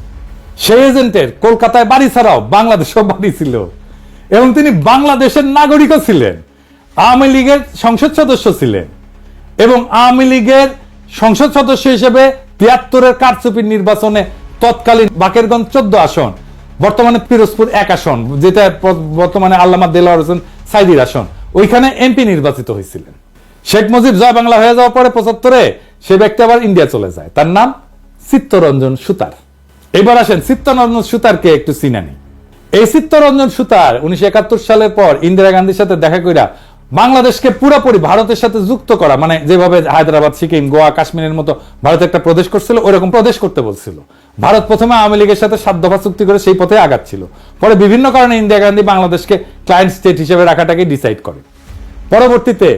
সেই এজেন্টের কলকাতায় বাড়ি ছাড়াও বাংলাদেশেও বাড়ি ছিল এবং তিনি বাংলাদেশের নাগরিকও ছিলেন। আওয়ামী লীগের সংসদ সদস্য ছিলেন এবং আওয়ামী লীগের সংসদ সদস্য হিসেবে ৭৩-এর কারচুপির নির্বাচনে তৎকালীন বাকেরগঞ্জ 14 আসন, বর্তমানে পিরোজপুর 1 আসন, যেটা বর্তমানে আল্লামা দেলোয়ার হোসেন সাইদির আসন, ওইখানে এমপি নির্বাচিত হয়েছিলেন। শেখ মুজিব জয় বাংলা হয়ে যাওয়ার পরে 75-এ সে ব্যক্তি আবার ইন্ডিয়া চলে যায়। তার নাম চিত্তরঞ্জন সুতার। এবার আসেন চিত্তরঞ্জন সুতারকে একটু চিনা নেই। এই চিত্তরঞ্জন সুতার 1971 সালের পর ইন্দিরা গান্ধীর সাথে দেখা কইরা বাংলাদেশকে পুরোপুরি ভারতের সাথে যুক্ত করা, মানে যেভাবে হায়দ্রাবাদ, সিকিম, গোয়া, কাশ্মীরের মতো ভারত একটা প্রদেশ করছিল, ওইরকম প্রদেশ করতে বলছিল। ভারত প্রথমে আওয়ামী লীগের সাথে 7 দফা চুক্তি করে সেই পথে আগাচ্ছিল। পরে বিভিন্ন কারণে ইন্দিরা গান্ধী বাংলাদেশকে ক্লায়েন্ট স্টেট হিসেবে রাখাটাকে ডিসাইড করে। পরবর্তীতে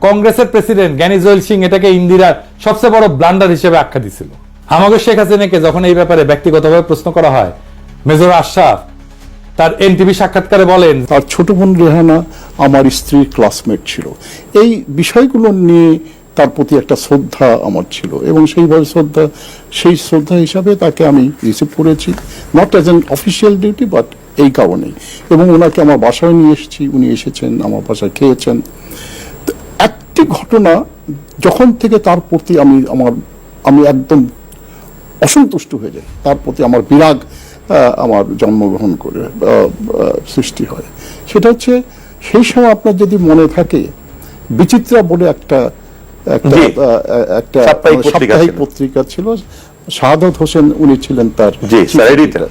কংগ্রেসের প্রেসিডেন্ট জ্ঞানী জৈল সিং এটাকে ইন্দিরার সবচেয়ে বড় ব্লান্ডার হিসেবে আখ্যা দিছিল। আমাকে শেখ হাসিনাকে যখন এই ব্যাপারে ব্যক্তিগতভাবে প্রশ্ন করা হয়, মেজর আশরাফ তার এনটিভি সাক্ষাৎকারে বলেন, তার ছোট বোন রেহানা আমার স্ত্রীর ক্লাসমেট ছিল। এই বিষয়গুলো নিয়ে তার প্রতি একটা শ্রদ্ধা আমার ছিল এবং সেইভাবে সেই শ্রদ্ধা হিসাবে তাকে আমি রিসিভ করেছি, not as an official duty but এই কারণেই। এবং ওনাকে আমার বাসায় নিয়ে এসেছি, উনি এসেছেন আমার বাসায় খেয়েছেন। একটি ঘটনা যখন থেকে তার প্রতি আমি একদম অসন্তুষ্ট হয়ে যাই, তার প্রতি আমার বিরাগ আমার জন্মগ্রহণ করে সৃষ্টি হয়, সেটা হচ্ছে সেই সময় আপনার যদি মনে থাকে বিচিত্রা বলে একটা সাপ্তাহিক পত্রিকা ছিল, শাহাদত হোসেন উনি ছিলেন তার এডিটর।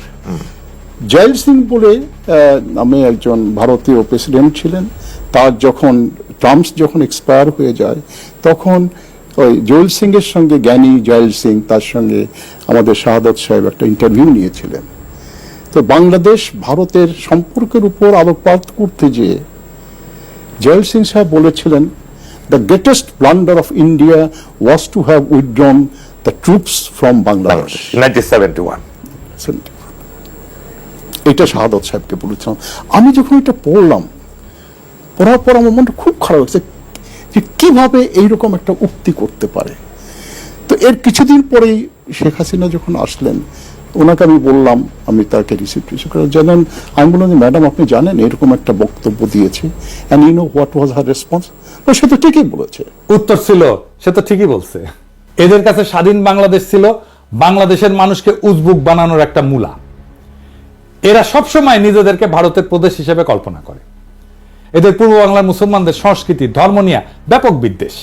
জয়েল সিং বলে নামে একজন ভারতীয় প্রেসিডেন্ট ছিলেন। তার টার্মস যখন এক্সপায়ার হয়ে যায় তখন ওই জয়েল সিং এর সঙ্গে জ্ঞানী জয়েল সিং তার সঙ্গে আমাদের শাহাদত সাহেব একটা ইন্টারভিউ নিয়েছিলেন। তো বাংলাদেশ ভারতের সম্পর্কের উপর আলোকপাত করতে যেয়ে জয়েল সিং সাহেব বলেছিলেন, the greatest blunder of India was to have withdrawn the troops from Bangladesh 1971। এটা শাহাদত সাহেবকে বলেছিলাম। আমি যখন এটা পড়ার পর আমার মনটা খুব খারাপ হয়েছে যে কিভাবে এইরকম একটা উক্তি করতে পারে। তো এর কিছুদিন পরেই শেখ হাসিনা যখন আসলেন, ওনাকে আমি বললাম, আমি তাকে রিসিভ করে জানেন, আমি বললাম, ম্যাডাম আপনি জানেন এরকম একটা বক্তব্য দিয়েছে, and you know what was her response? সে তো ঠিকই বলেছে। উত্তর ছিল, সে তো ঠিকই বলছে। এদের কাছে স্বাধীন বাংলাদেশ ছিল বাংলাদেশের মানুষকে উজবুক বানানোর একটা মূলা। এরা সবসময় নিজেদেরকে ভারতের প্রদেশ হিসেবে কল্পনা করে। এদের পূর্ব বাংলার মুসলমানদের সংস্কৃতি, ধর্ম নিয়ে ব্যাপক বিদ্বেষ।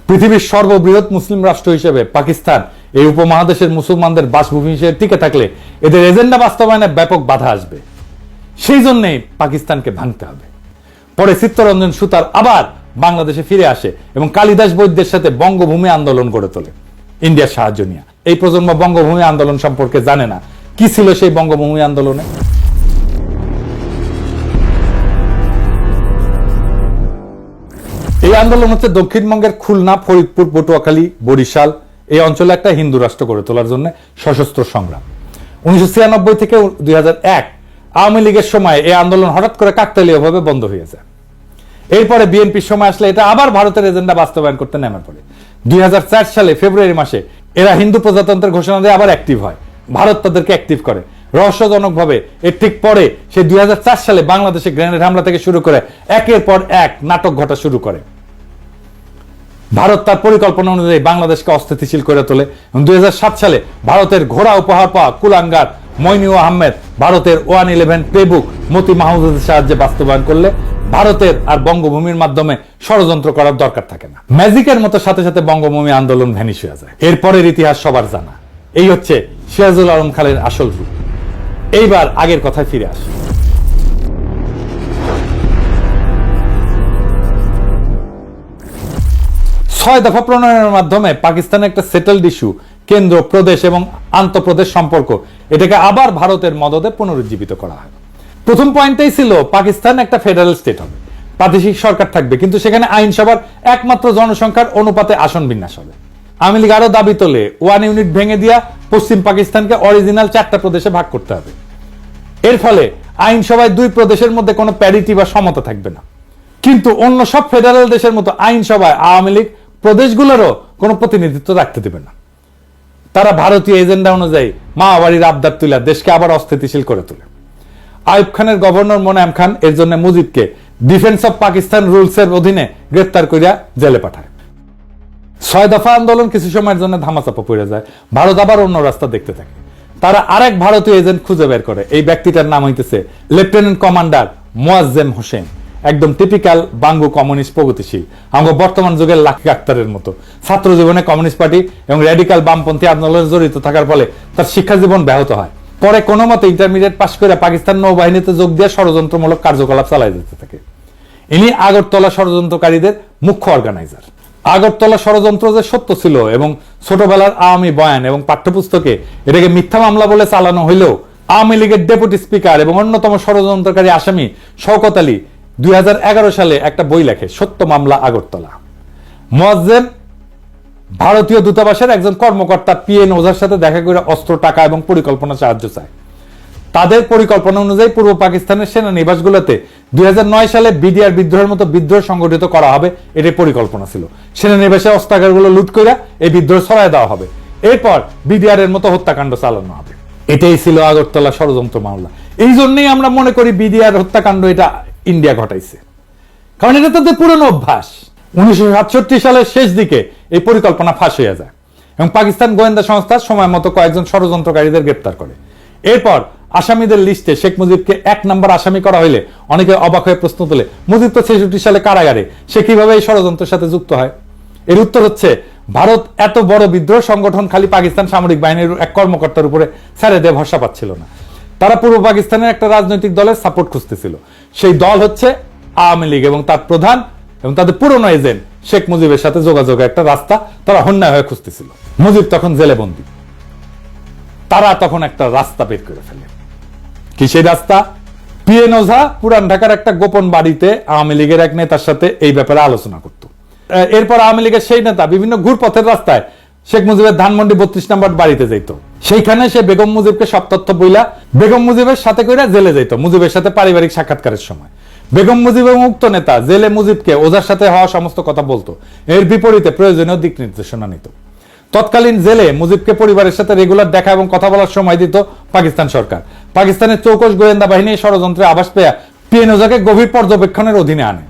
পৃথিবীর সর্ববৃহৎ মুসলিম রাষ্ট্র হিসেবে পাকিস্তান এই উপমহাদেশের মুসলমানদের বাসভূমি হিসেবে টিকে থাকলে এদের এজেন্ডা বাস্তবায়নে ব্যাপক বাধা আসবে। সেই জন্যই পাকিস্তানকে ভাঙতে হবে। পরে চিত্তরঞ্জন সুতার আবার বাংলাদেশে ফিরে আসে এবং কালিদাস বৈদ্যের সাথে বঙ্গভূমি আন্দোলন গড়ে তোলে ইন্ডিয়ার সাহায্য নিয়ে। এই প্রজন্ম বঙ্গভূমি আন্দোলন সম্পর্কে জানে না। কি ছিল সেই বঙ্গভূমি আন্দোলনে? এই আন্দোলন হচ্ছে দক্ষিণবঙ্গের খুলনা, ফরিদপুর, পটুয়াখালী, বরিশাল এই অঞ্চলে একটা হিন্দু রাষ্ট্র গড়ে তোলার জন্য সশস্ত্র সংগ্রাম। 1996 থেকে 2001 আওয়ামী লীগের সময় এই আন্দোলন হঠাৎ করে কাকতালীয়ভাবে বন্ধ হয়ে যায়। এরপরে বিএনপির সময় আসলে এটা আবার ভারতের এজেন্ডা বাস্তবায়ন করতে নেমে পড়ে। 2004 সালে ফেব্রুয়ারি মাসে এরা হিন্দু প্রজাতন্ত্রের ঘোষণা দিয়ে আবার অ্যাক্টিভ হয়। ভারত তাদেরকে অ্যাক্টিভ করে রহস্যজনকভাবে। এর ঠিক পরে সে 2004 সালে বাংলাদেশে গ্রেনেড হামলা থেকে শুরু করে একের পর এক নাটক ঘটা শুরু করে। ভারত তার পরিকল্পনা অনুযায়ী বাংলাদেশকে অস্থিতিশীল করে তোলে। 2007 সালে ভারতের ঘোড়া উপহার পাওয়া কুলাঙ্গার মইনু আহমেদ ভারতের 111 প্লেবুক মতি মাহমুদের সাহায্যে বাস্তবায়ন করলে ভারতের আর বঙ্গভূমির মাধ্যমে ষড়যন্ত্র করার দরকার থাকে না। ম্যাজিকের মতো সাথে সাথে বঙ্গভূমি আন্দোলন ভ্যানিশ হয়ে যায়। এরপরের ইতিহাস সবার জানা। এই হচ্ছে সিরাজুল আলম খানের আসল রূপ। এইবার আগের কথায় ফিরে আসে। 6 দফা প্রণয়নের মাধ্যমে পাকিস্তানের একটা সেটেলড ইস্যু, কেন্দ্র, প্রদেশ এবং আন্তঃপ্রদেশ সম্পর্ক, এটাকে আবার ভারতের মদদে পুনরুজ্জীবিত করা হয়। প্রথম পয়েন্টটাই ছিল পাকিস্তান একটা ফেডারেল স্টেট হবে, প্রাদেশিক সরকার থাকবে, কিন্তু সেখানে আইনসভার একমাত্র জনসংখ্যার অনুপাতে আসন বিন্যাস হবে। আওয়ামী লীগ আরো দাবি তোলে 1 ইউনিট ভেঙে দিয়া পশ্চিম পাকিস্তানকে অরিজিনাল 4টা প্রদেশে ভাগ করতে হবে। এর ফলে আইনসভায় 2 প্রদেশের মধ্যে কোনো প্যারিটি বা সমতা থাকবে না। কিন্তু অন্য সব ফেডারেল দেশের মতো আইনসভায় আওয়ামী লীগ প্রদেশগুলোরও কোনো প্রতিনিধিত্ব রাখতে দেবে না। তারা ভারতীয় এজেন্ডা অনুযায়ী মাওবাড়ির আবদার তুলে দেশকে আবার অস্থিতিশীল করে তোলে। আইয়ুব খানের গভর্নর মোনায়েম খান এর জন্য মুজিবকে ডিফেন্স অফ পাকিস্তান রুলস এর অধীনে গ্রেফতার করিয়া জেলে পাঠায়। 6 দফা আন্দোলন কিছু সময়ের জন্য ধামাচাপা পড়ে যায়, ভারত আবার অন্য রাস্তা দেখতে থাকে। তারা আরেক ভারতীয় এজেন্ট খুঁজে বের করে, এই ব্যক্তিটার নাম হইতেছে লেফটেন্যান্ট কমান্ডার মোয়াজ্জেম হোসেন, একদম টিপিক্যাল বাঙ্গু কমিউনিস্ট প্রগতিশীল, আমরা বর্তমান যুগের লাকি আক্তারের মতো। ছাত্র জীবনে কমিউনিস্ট পার্টি এবং র্যাডিক্যাল বামপন্থী আন্দোলনে জড়িত থাকার ফলে তার শিক্ষা জীবন ব্যাহত হয়। পরে কোনো মতে ইন্টারমিডিয়েট পাশ করে পাকিস্তান নৌবাহিনীতে যোগ দিয়ে ষড়যন্ত্রমূলক কার্যকলাপ চালাই যেতে থাকে। ইনি আগরতলা ষড়যন্ত্রকারীদের মুখ্য অর্গানাইজার। আগরতলা ষড়যন্ত্র যে সত্য ছিল এবং ছোটবেলার আওয়ামী বয়ান এবং পাঠ্যপুস্তকে এটাকে মিথ্যা মামলা বলে চালানো হইলেও আওয়ামী লীগের ডেপুটি স্পিকার এবং অন্যতম ষড়যন্ত্রকারী আসামি শওকত আলী 2011 সালে একটা বই লেখে, সত্য মামলা আগরতলা। মোয়াজ্জেম ভারতীয় দূতাবাসের একজন কর্মকর্তা PN ওঝার সাথে দেখা করে অস্ত্র, টাকা এবং পরিকল্পনা সাহায্য চায়। তাদের পরিকল্পনা অনুযায়ী পূর্ব পাকিস্তানের সেনানিবাসগুলোতে 2009 সালে বিডিআর বিদ্রোহের মতো বিদ্রোহ সংগঠিত করা হবে, এটাই পরিকল্পনা ছিল। সেনানিবাসের অস্ত্রাগারগুলো লুট করে এই বিদ্রোহ ছড়ায় দেওয়া হবে, এরপর বিডিআর এর মতো হত্যাকাণ্ড চালানো হবে। এটাই ছিল আগরতলা ষড়যন্ত্র মামলা। এই জন্যই আমরা মনে করি বিডিআর হত্যাকাণ্ড এটা ইন্ডিয়া ঘটাইছে, কারণ এটা তাদের পুরনো অভ্যাস। 1967 সালের শেষ দিকে এই পরিকল্পনা ফাঁস হয়ে যায় এবং পাকিস্তান গোয়েন্দা সংস্থা সময় মতো কয়েকজন ষড়যন্ত্রকারীদের গ্রেপ্তার করে। এরপর আসামিদের লিস্টে শেখ মুজিবকে 1 নম্বর আসামি করা হইলে অনেকে অবাক হয়ে প্রশ্ন তোলে, মুজিব তো 66 সালে কারাগারে, সে কিভাবে এই ষড়যন্ত্রের সাথে যুক্ত হয়? এর উত্তর হচ্ছে, ভারত এত বড় বিদ্রোহ সংগঠন খালি পাকিস্তান সামরিক বাহিনীর এক কর্মকর্তার উপরে ছেড়ে দিয়ে ভরসা পাচ্ছিল না। তারা পূর্ব পাকিস্তানের একটা রাজনৈতিক দলের সাপোর্ট খুঁজতেছিল। সেই দল হচ্ছে আওয়ামী লীগ এবং তার প্রধান এবং তাদের পুরনো এজেন্ট শেখ মুজিবের সাথে যোগাযোগের একটা রাস্তা তারা হন্যায় হয়ে খুঁজতেছিল। মুজিব তখন জেলে বন্দী। তারা তখন একটা রাস্তা বের করে ফেলে। কি সেই রাস্তা? PN ওঝা পুরান ঢাকার একটা গোপন বাড়িতে আওয়ামী লীগের এক নেতার সাথে এই ব্যাপারে আলোচনা করত। এরপর আওয়ামী লীগের সেই নেতা বিভিন্ন ঘুরপথের রাস্তায় শেখ মুজিবের ধানমন্ডি 32 নম্বর বাড়িতে যাইতো। সেইখানে সে বেগম মুজিবকে সব তথ্য বইলা বেগম মুজিবের সাথে কইরা জেলে যাইতো মুজিবের সাথে পারিবারিক সাক্ষাৎকারের সময়। বেগম মুজিব এবং উক্ত নেতা জেলে মুজিবকে ওঝার সাথে হওয়া সমস্ত কথা বলতো, এর বিপরীতে প্রয়োজনীয় দিক নির্দেশনা নিত। তৎকালীন জেলে মুজিবকে পরিবারের সাথে রেগুলার দেখা এবং কথা বলার সময় দিত পাকিস্তান সরকার। পাকিস্তানের চৌকস গোয়েন্দা বাহিনী ষড়যন্ত্রে আভাস পেয়ে PN ওঝাকে গভীর পর্যবেক্ষণের অধীনে আনে।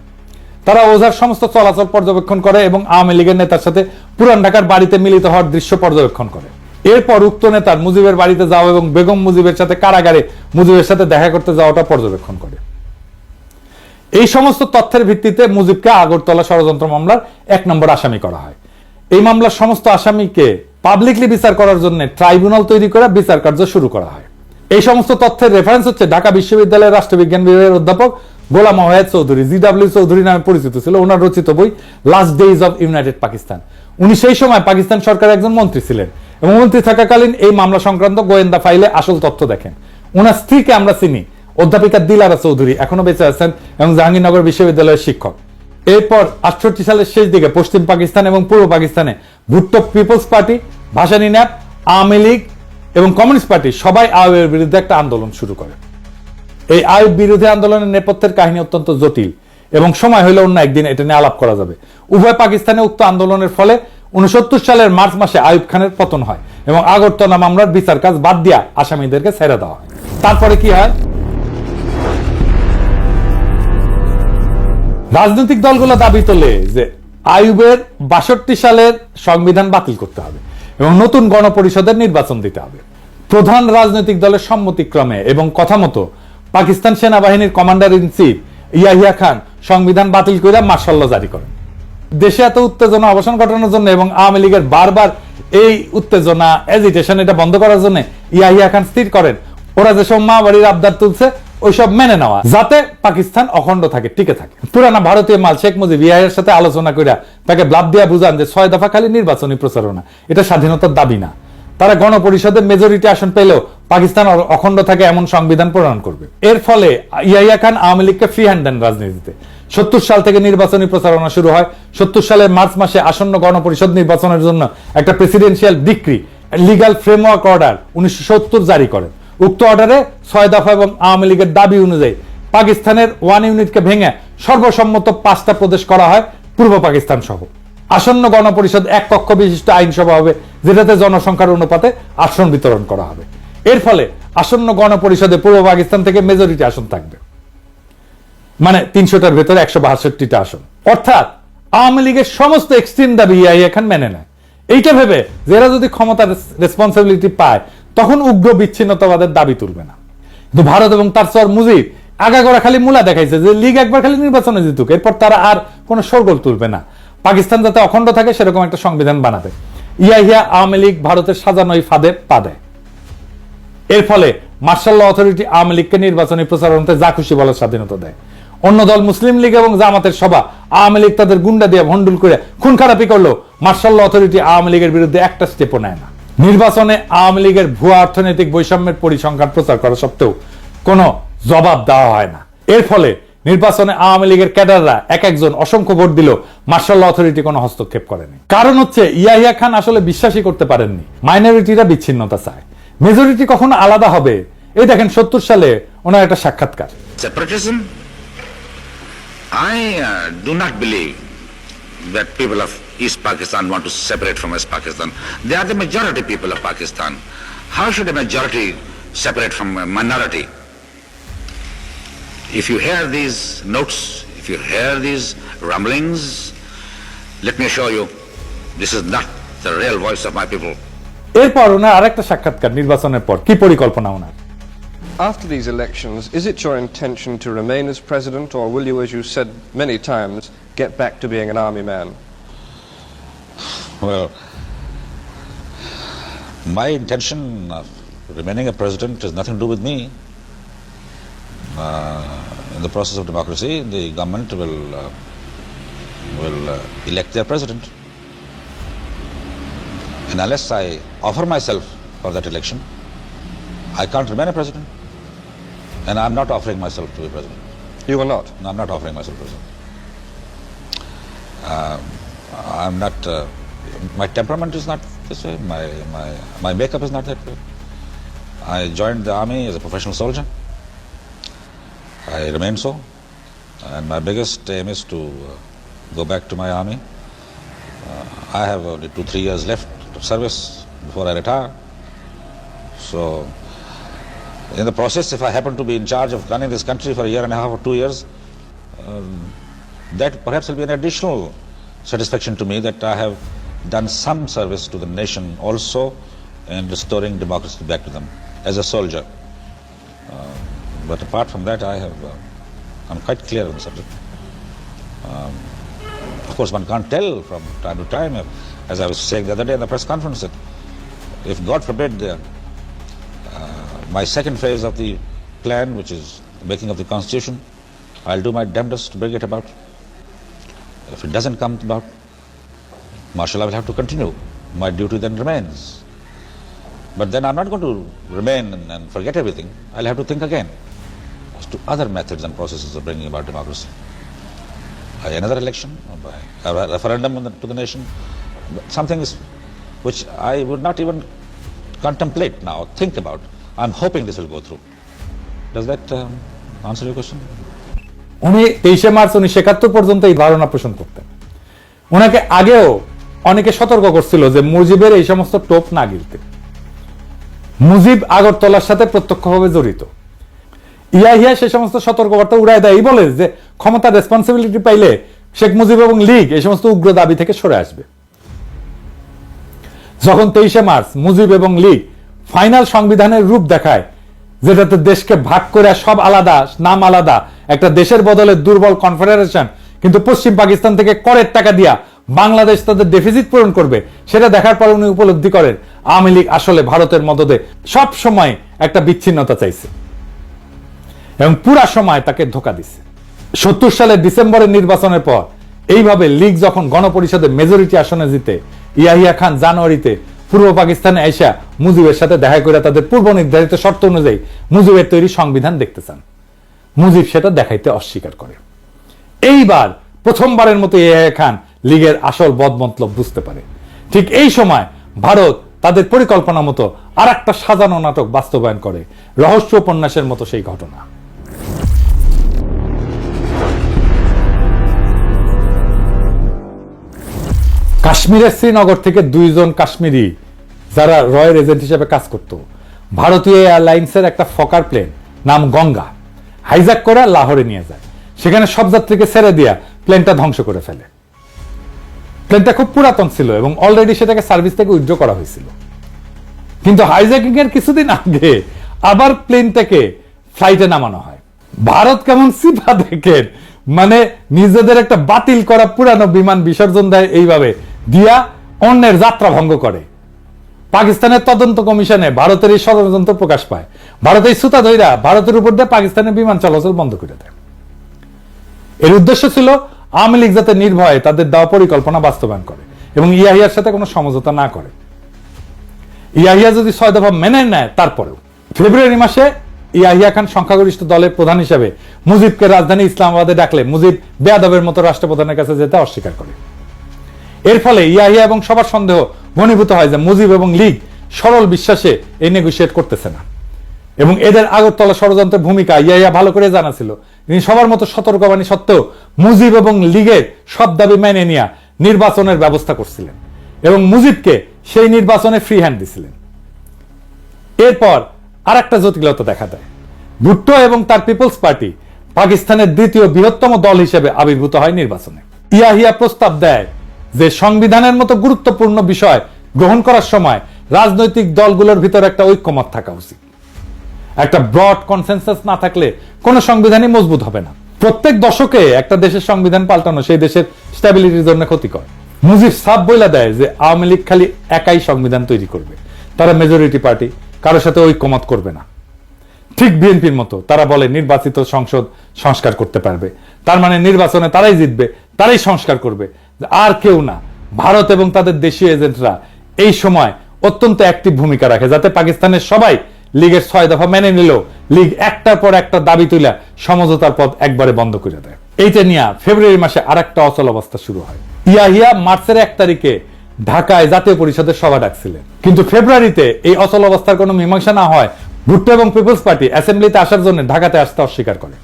তারা ওঝার সমস্ত চলাচল পর্যবেক্ষণ করে এবং আওয়ামী লীগের নেতার সাথে পুরান ঢাকার বাড়িতে মিলিত হওয়ার দৃশ্য পর্যবেক্ষণ করে। এরপর উক্ত নেতার মুজিবের বাড়িতে যাওয়া এবং বেগম মুজিবের সাথে কারাগারে মুজিবের সাথে দেখা করতে যাওয়াটা পর্যবেক্ষণ করে। এই সমস্ত তথ্যের ভিত্তিতে মুজিবকে আগরতলা ষড়যন্ত্র মামলার 1 নম্বর আসামি করা হয়। এই মামলার সমস্ত আসামিকে পাবলিকলি বিচার করার জন্য ট্রাইব্যুনাল তৈরি করে বিচার কার্য শুরু করা হয়। এই সমস্ত তথ্যের রেফারেন্স হচ্ছে ঢাকা বিশ্ববিদ্যালয়ের রাষ্ট্রবিজ্ঞান বিভাগের অধ্যাপক গোলাম ওয়াহেদ চৌধুরী, GW চৌধুরী নামে পরিচিত ছিল, ওনার রচিত বই last days of United Pakistan. উনি সেই সময় পাকিস্তান সরকারের একজন মন্ত্রী ছিলেন এবং মন্ত্রী থাকাকালীন এই মামলা সংক্রান্ত গোয়েন্দা ফাইলে আসল তথ্য দেখেন। ওনার স্ত্রীকে আমরা চিনি, অধ্যাপিকা দিলারা চৌধুরী, এখনো বেঁচে আছেন এবং জাহাঙ্গীরনগর বিশ্ববিদ্যালয়ের শিক্ষক। এরপর 68 সালের শেষ দিকে পশ্চিম পাকিস্তান এবং পূর্ব পাকিস্তানে Bhutto peoples party, Bhashani NAP, Awami League এবং কমিউনিস্ট পার্টি সবাই আইয়ুবের বিরুদ্ধে একটা আন্দোলন শুরু করে। এই আইয়ুব বিরোধী আন্দোলনের নেপথ্যের কাহিনী অত্যন্ত জটিল এবং সময় হইলে অন্য একদিন এটা নিয়ে আলাপ করা যাবে। উভয় পাকিস্তানে উক্ত আন্দোলনের ফলে 69 সালের মার্চ মাসে আইয়ুব খানের পতন হয় এবং আগরতলা মামলার বিচার কাজ বাদ দিয়া আসামিদেরকে ছেড়ে দেওয়া হয়। তারপরে কি হয়? রাজনৈতিক দলগুলো দাবি তোলে যে আইয়ুবের 62 সালের সংবিধান বাতিল করতে হবে এবং নতুন গণপরিষদের নির্বাচন দিতে হবে। প্রধান রাজনৈতিক দলের সম্মতিক্রমে এবং কথা মতো পাকিস্তান সেনাবাহিনীর commander in chief Yahya Khan সংবিধান বাতিল করে মার্শাল ল জারি করেন। দেশে এত উত্তেজনা অবসান ঘটানোর জন্য এবং আওয়ামী লীগের বারবার এই উত্তেজনা এজিটেশন এটা বন্ধ করার জন্য ইয়াহিয়া খান স্থির করেন ওরা যেসব মা বাড়ির আবদার তুলছে ওইসব মেনে নেওয়া, যাতে পাকিস্তান অখণ্ড থাকে, টিকে থাকে। পুরানা ভারতীয় মাল শেখ মুজিব ইয়াহিয়ার সাথে আলোচনা করে তাকে ব্লাব দিয়া বুঝান যে 6 দফা খালি নির্বাচনী প্রচারণা, এটা স্বাধীনতার দাবি না। তারা গণপরিষদের মেজরিটি আসন পেলেও পাকিস্তান অখণ্ড থাকে এমন সংবিধান প্রণয়ন করবে। এর ফলে ইয়াহিয়া খান আওয়ামী লীগকে ফ্রি হ্যান্ড দেন রাজনীতিতে। 70 সাল থেকে নির্বাচনী প্রচারণা শুরু হয়। 70 সালের মার্চ মাসে আসন্ন গণপরিষদ নির্বাচনের জন্য একটা presidential decree legal framework order 1970 জারি করেন। উক্ত অর্ডারে 6 দফা এবং আওয়ামী লীগের দাবি অনুযায়ী পাকিস্তানের 1 ইউনিটকে ভেঙে সর্বসম্মত 5টা প্রদেশ করা হয় পূর্ব পাকিস্তান সহ। আসন্ন গণপরিষদ 1 কক্ষ বিশিষ্ট আইনসভা হবে, যেটাতে জনসংখ্যার অনুপাতে আসন বিতরণ করা হবে। এর ফলে আসন্ন গণপরিষদে পূর্ব পাকিস্তান থেকে মেজরিটি আসন থাকবে। মানে 300টার ভেতরে 162টা আসন। অর্থাৎ আওয়ামী লীগের সমস্ত এক্সট্রিম দাবি ইয়াহিয়া খান মেনে নেয়, এইটা ভেবে যারা যদি ক্ষমতার রেসপন্সিবিলিটি পায় তখন উগ্র বিচ্ছিন্নতাবাদের দাবি তুলবে না। কিন্তু ভারত এবং তার সর মুজিব আগাগোড়া খালি মূলা দেখাইছে যে লীগ একবার খালি নির্বাচনে জিতুক, এরপর তারা আর কোনো শোরগোল তুলবে না, পাকিস্তান যাতে অখণ্ড থাকে সেরকম একটা সংবিধান বানাবে। ইয়াহিয়া আওয়ামী লীগ ভারতের সাজানো এই ফাঁদে পা দেয়। এর ফলে মার্শাল ল অথরিটি আওয়ামী লীগকে নির্বাচনী প্রচারণাতে যা খুশি বলার স্বাধীনতা দেয়। অন্য দল মুসলিম লীগ এবং জামাতের সভা আওয়ামী লীগ তাদের গুন্ডা দিয়ে ভন্ডুল করে খুন খারাপি করলো, মার্শাল ল অথরিটি আওয়ামী লীগের বিরুদ্ধে একটা স্টেপও নেয় না। নির্বাচনে আওয়ামী লীগের ভুয়া অর্থনৈতিক বৈষম্যের পরিসংখ্যান প্রচার করা সত্ত্বেও কোনো জবাব দেওয়া হয় না। এর ফলে নির্বাচনে আওয়ামী লীগের ক্যাডাররা এক একজন অসংখ্য ভোট দিল, মার্শাল ল অথরিটি কোনো হস্তক্ষেপ করেনি। কারণ হচ্ছে ইয়াহিয়া খান আসলে বিশ্বাসই করতে পারেননি মাইনরিটিরা বিচ্ছিন্নতা চায়, মেজরিটি কখনো আলাদা হবে। এই দেখেন 70 সালে ওনার একটা সাক্ষাৎকার। Separatism? I do not believe that people of East Pakistan want to separate from West Pakistan. They are the majority people of Pakistan. How should a majority separate from a minority? If you hear these notes, if you hear these rumblings, let me assure you, this is not the real voice of my people. এরপর ওনার আরেকটা সাক্ষাৎকার নির্বাচনের পর, কি পরিকল্পনা ওনার। After these elections, is it your intention to remain as president, or will you, as you said many times, get back to being an army man? Well, my intention of remaining a president has nothing to do with me. In the process of democracy, the government will elect their president. And unless I offer myself for that election, I can't remain a president. And I'm not offering myself to be president. You are not? No, I'm not offering myself president. I'm not, my temperament is not this way, my makeup is not that way. I joined the army as a professional soldier. I remain so. And my biggest aim is to go back to my army. I have only 2-3 years left of service before I retire. So, in the process, if I happen to be in charge of running this country for a year and a half or 2 years, that perhaps will be an additional satisfaction to me that I have done some service to the nation also in restoring democracy back to them as a soldier. But apart from that, I'm quite clear on the subject. Of course, one can't tell from time to time, as I was saying the other day in the press conference, that if God forbid my second phase of the plan, which is the making of the Constitution, I'll do my damnedest to bring it about. If it doesn't come about, martial law will have to continue. My duty then remains. But then I'm not going to remain and forget everything. I'll have to think again as to other methods and processes of bringing about democracy. By another election, or by a referendum to the nation, something which I would not even contemplate now, think about. I'm hoping this will go through. Does that answer your question? উনি 23 মার্চ 1971 পর্যন্ত এই ধারণা পোষণ করতেন। ওনাকে আগেও অনেকে সতর্ক করছিল যে মুজিবের এই সমস্ত টোপ না গিলতে। মুজিব আগরতলার সাথে প্রত্যক্ষভাবে জড়িত। ইয়াহিয়া সে সমস্ত সতর্কবার্তা উড়ায় দেয়, বলে যে ক্ষমতার রেসপন্সিবিলিটি পাইলে শেখ মুজিব এবং লীগ এই সমস্ত উগ্র দাবি থেকে সরে আসবে। যখন 23 মার্চ মুজিব এবং লীগ ফাইনাল সংবিধানের রূপ দেখায়, যেটাতে দেশকে ভাগ করে সব আলাদা, নাম আলাদা, একটা দেশের বদলে দুর্বল কনফেডারেশন, কিন্তু পশ্চিম পাকিস্তান থেকে করের টাকা দিয়া বাংলাদেশ তাদের ডেফিসিট পূরণ করবে, সেটা দেখার পর উনি উপলব্ধি করেন আওয়ামী লীগ আসলে ভারতের মদদে সব সময় একটা বিচ্ছিন্নতা চাইছে এবং পুরা সময় তাকে ধোঁকা দিছে। 70 সালের ডিসেম্বরের নির্বাচনের পর এইভাবে লীগ যখন গণপরিষদে মেজরিটি আসনে জিতে, ইয়াহিয়া খান জানুয়ারিতে পূর্ব পাকিস্তানে আইসা মুজিবের সাথে দেখা করে তাদের পূর্ব নির্ধারিত শর্ত অনুযায়ী মুজিবের তৈরি সংবিধান দেখতে চান। মুজিব সেটা দেখাইতে অস্বীকার করে। এইবার প্রথমবারের মতো ইয়াহিয়া খান লীগের আসল বদমতলব বুঝতে পারে। ঠিক এই সময় ভারত তাদের পরিকল্পনা মতো আর একটা সাজানো নাটক বাস্তবায়ন করে, রহস্য উপন্যাসের মতো সেই ঘটনা। কাশ্মীরের শ্রীনগর থেকে 2 জন কাশ্মীরি যারা রয়ের এজেন্ট হিসেবে কাজ করত, ভারতীয় এয়ারলাইন্সের একটা ফকার প্লেন নাম গঙ্গা হাইজ্যাক করে লাহোরে নিয়ে যায়। সেখানে সব যাত্রীকে ছেড়ে দিয়া প্লেনটা ধ্বংস করে ফেলে। প্লেনটা খুব পুরাতন ছিল এবং অলরেডি সেটাকে সার্ভিস থেকে উইথড্র করা হয়েছিল, কিন্তু হাইজ্যাকিং এর কিছুদিন আগে আবার প্লেনটাকে ফ্লাইটে নামানো হয়। ভারত কেমন সিফা দেখেন, মানে নিজেদের একটা বাতিল করা পুরানো বিমান বিসর্জন দেয় এইভাবে দিয়া অন্যের যাত্রা ভঙ্গ করে। পাকিস্তানের তদন্ত কমিশনে ভারতের এই ষড়যন্ত্র প্রকাশ পায়। ভারত এই সুতা ধইরা ভারতের উপর দিয়ে পাকিস্তানের বিমান চলাচল বন্ধ করে দেয়। এর উদ্দেশ্য ছিল আওয়ামী লীগ যাতে নির্ভয়ে তাদের দেওয়া পরিকল্পনা বাস্তবায়ন করে এবং ইয়াহিয়ার সাথে কোনো সমঝোতা না করে। ইয়াহিয়া যদি 6 দফা মেনে নেয়, তারপরেও ফেব্রুয়ারি মাসে ইয়াহিয়া খান সংখ্যাগরিষ্ঠ দলের প্রধান হিসেবে মুজিবকে রাজধানী ইসলামাবাদে ডাকলে মুজিব বেয়াদবের মতো রাষ্ট্রপ্রধানের কাছে যেতে অস্বীকার করে। এর ফলে ইয়াহিয়া এবং সবার সন্দেহ ঘনীভূত হয় যে মুজিব এবং লীগ সরল বিশ্বাসে এই নেগোশিয়েট করতেছে না এবং এদের আগরতলা ষড়যন্ত্রের ভূমিকা ইয়াহিয়া ভালো করে জানা ছিল। তিনি সবার মতো সতর্কবাণী সত্ত্বেও মুজিব এবং লীগের সব দাবি মেনে নিয়ে নির্বাচনের ব্যবস্থা করছিলেন এবং মুজিবকে সেই নির্বাচনে ফ্রি হ্যান্ড দিছিলেন। এরপর আর একটা জটিলতা দেখা দেয়। ভুট্টো এবং তার পিপলস পার্টি পাকিস্তানের দ্বিতীয় বৃহত্তম দল হিসেবে আবির্ভূত হয় নির্বাচনে। ইয়াহিয়া প্রস্তাব দেয় যে সংবিধানের মতো গুরুত্বপূর্ণ বিষয় গ্রহণ করার সময় রাজনৈতিক দলগুলোর ভিতর একটা ঐক্যমত থাকা উচিত। একটা ব্রড কনসেনসাস না থাকলে কোনো সংবিধানই মজবুত হবে না। প্রত্যেক দশকে একটা দেশের সংবিধান পাল্টানো সেই দেশের স্ট্যাবিলিটির জন্য ক্ষতিকর। মুজিব সাফ বইলা দেয় যে আওয়ামী লীগ খালি একাই সংবিধান তৈরি করবে, তারা মেজরিটি পার্টি, কারোর সাথে ঐক্যমত করবে না। ঠিক বিএনপির মতো তারা বলে নির্বাচিত সংসদ সংস্কার করতে পারবে, তার মানে নির্বাচনে তারাই জিতবে, তারাই সংস্কার করবে, আর কেউ না। ভারত এবং তাদের দেশীয় এজেন্টরা এই সময় অত্যন্ত অ্যাক্টিভ ভূমিকা রাখে যাতে পাকিস্তানের সবাই লীগের 6 দফা মেনে নিলেও লীগ একটার পর একটা দাবি তুলে সমঝোতার পথ একবারে বন্ধ করে দেয়। এইটা নিয়ে ফেব্রুয়ারি মাসে আর একটা অচল অবস্থা শুরু হয়। ইয়াহিয়া মার্চের 1 তারিখে ঢাকায় জাতীয় পরিষদের সভা ডাকছিলেন, কিন্তু ফেব্রুয়ারিতে এই অচল অবস্থার কোনো মীমাংসা না হয় ভুট্টো এবং পিপলস পার্টি অ্যাসেম্বলিতে আসার জন্য ঢাকাতে আসতে অস্বীকার করে।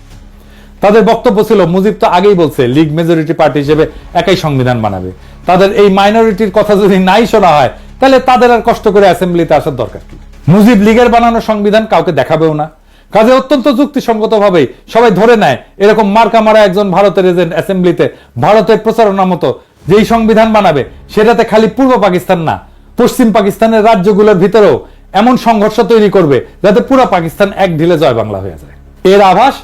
তাদের বক্তব্য ছিল মুজিব তো আগেই বলছে লীগ মেজরিটি পার্টি হিসেবে একাই সংবিধান বানাবে, তাদের এই মাইনরিটির কথা যদি নাই শোনা হয় তাহলে তাদের আর কষ্ট করে অ্যাসেম্বলিতে আসার দরকার কি। মুজিব লীগের বানানো সংবিধান কাউকে দেখাবেও না। কাজে অত্যন্ত যুক্তিসঙ্গত ভাবে সবাই ধরে নেয় এরকম মার্কা মারা একজন ভারতের এজেন্ট অ্যাসেম্বলিতে ভারতের প্রচারণা মতো যেই সংবিধান বানাবে সেটাতে খালি পূর্ব পাকিস্তান না, পশ্চিম পাকিস্তানের রাজ্যগুলোর ভিতরেও এমন সংঘর্ষ তৈরি করবে যাতে পুরো পাকিস্তান এক ঢিলে জয় বাংলা হয়ে যায়। এর আভাস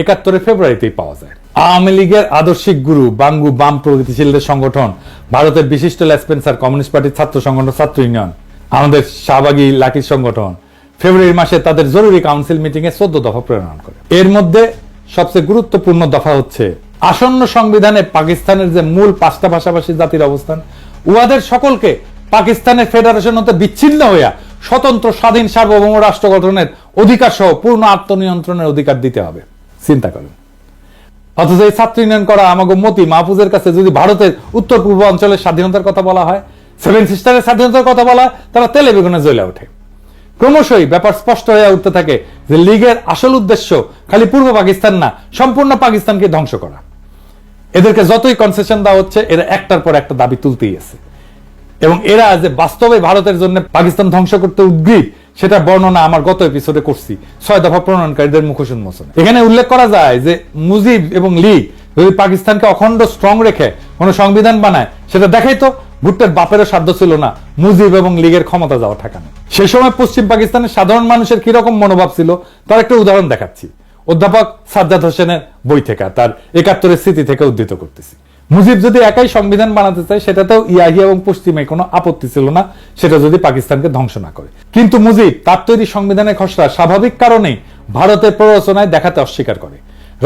71 ফেব্রুয়ারিতেই পাওয়া যায়। আওয়ামী লীগের আদর্শিক গুরু বাঙ্গু বাম প্রগতিশীলদের সংগঠন, ভারতের বিশিষ্ট লেসপেন্সার কমিউনিস্ট পার্টির ছাত্র সংগঠন ছাত্র ইউনিয়ন, আমাদের শাহবাগী লাঠির সংগঠন ফেব্রুয়ারি মাসে তাদের জরুরি কাউন্সিল মিটিং এ 14 দফা প্রণয়ন করে। এর মধ্যে সবচেয়ে গুরুত্বপূর্ণ দফা হচ্ছে আসন্ন সংবিধানে পাকিস্তানের যে মূল 5টা ভাষাভাষী জাতির অবস্থান, উহাদের সকলকে পাকিস্তানের ফেডারেশন হতে বিচ্ছিন্ন হইয়া স্বতন্ত্র স্বাধীন সার্বভৌম রাষ্ট্র গঠনের অধিকার সহ পূর্ণ আত্মনিয়ন্ত্রণের অধিকার দিতে হবে। চিন্তা করেন। অথচ এই ছাত্র ইউনিয়ন করা আমাকে মতি মাহফুজের কাছে যদি ভারতের উত্তর পূর্ব অঞ্চলের স্বাধীনতার কথা বলা হয়, 7 সিস্টারের স্বাধীনতার কথা বলা হয়, তারা তেলে বেগুনে জ্বলে ওঠে। ক্রমশই ব্যাপার স্পষ্ট হয়ে উঠতে থাকে যে লীগের আসল উদ্দেশ্য খালি পূর্ব পাকিস্তান না, সম্পূর্ণ পাকিস্তানকে ধ্বংস করা। এদেরকে যতই কনসেশন দেওয়া হচ্ছে এরা একটার পর একটা দাবি তুলতেই আছে এবং এরা যে বাস্তবে ভারতের জন্য পাকিস্তান ধ্বংস করতে উদ্গ্রীব সেটা বর্ণনা আমার গত এপিসোডে করছি 6 দফা প্রণয়নকারীদের মুখোশ উন্মোচনে। এখানে উল্লেখ করা যায় যে মুজিব এবং লীগ যদি পাকিস্তানকে অখণ্ড স্ট্রং রেখে কোনো সংবিধান বানায় সেটা দেখাইতো ভুট্টোর বাপেরও সাধ্য ছিল না মুজিব এবং লীগের ক্ষমতা যাওয়া ঠেকানো। সে সময় পশ্চিম পাকিস্তানের সাধারণ মানুষের কিরকম মনোভাব ছিল তার একটা উদাহরণ দেখাচ্ছি, অধ্যাপক সাজ্জাদ হোসেনের বই থেকে, তার 71 স্মৃতি থেকে উদ্ধৃত করতেছি। মুজিব যদি একাই সংবিধান বানাতে চায় সেটাতেও ইয়াহিয়া এবং পশ্চিমে কোনো আপত্তি ছিল না, সেটা যদি পাকিস্তানকে ধ্বংস না করে। কিন্তু মুজিব তার তৈরি সংবিধানের খসড়া স্বাভাবিক কারণে ভারতের প্ররোচনায় দেখাতে অস্বীকার করে।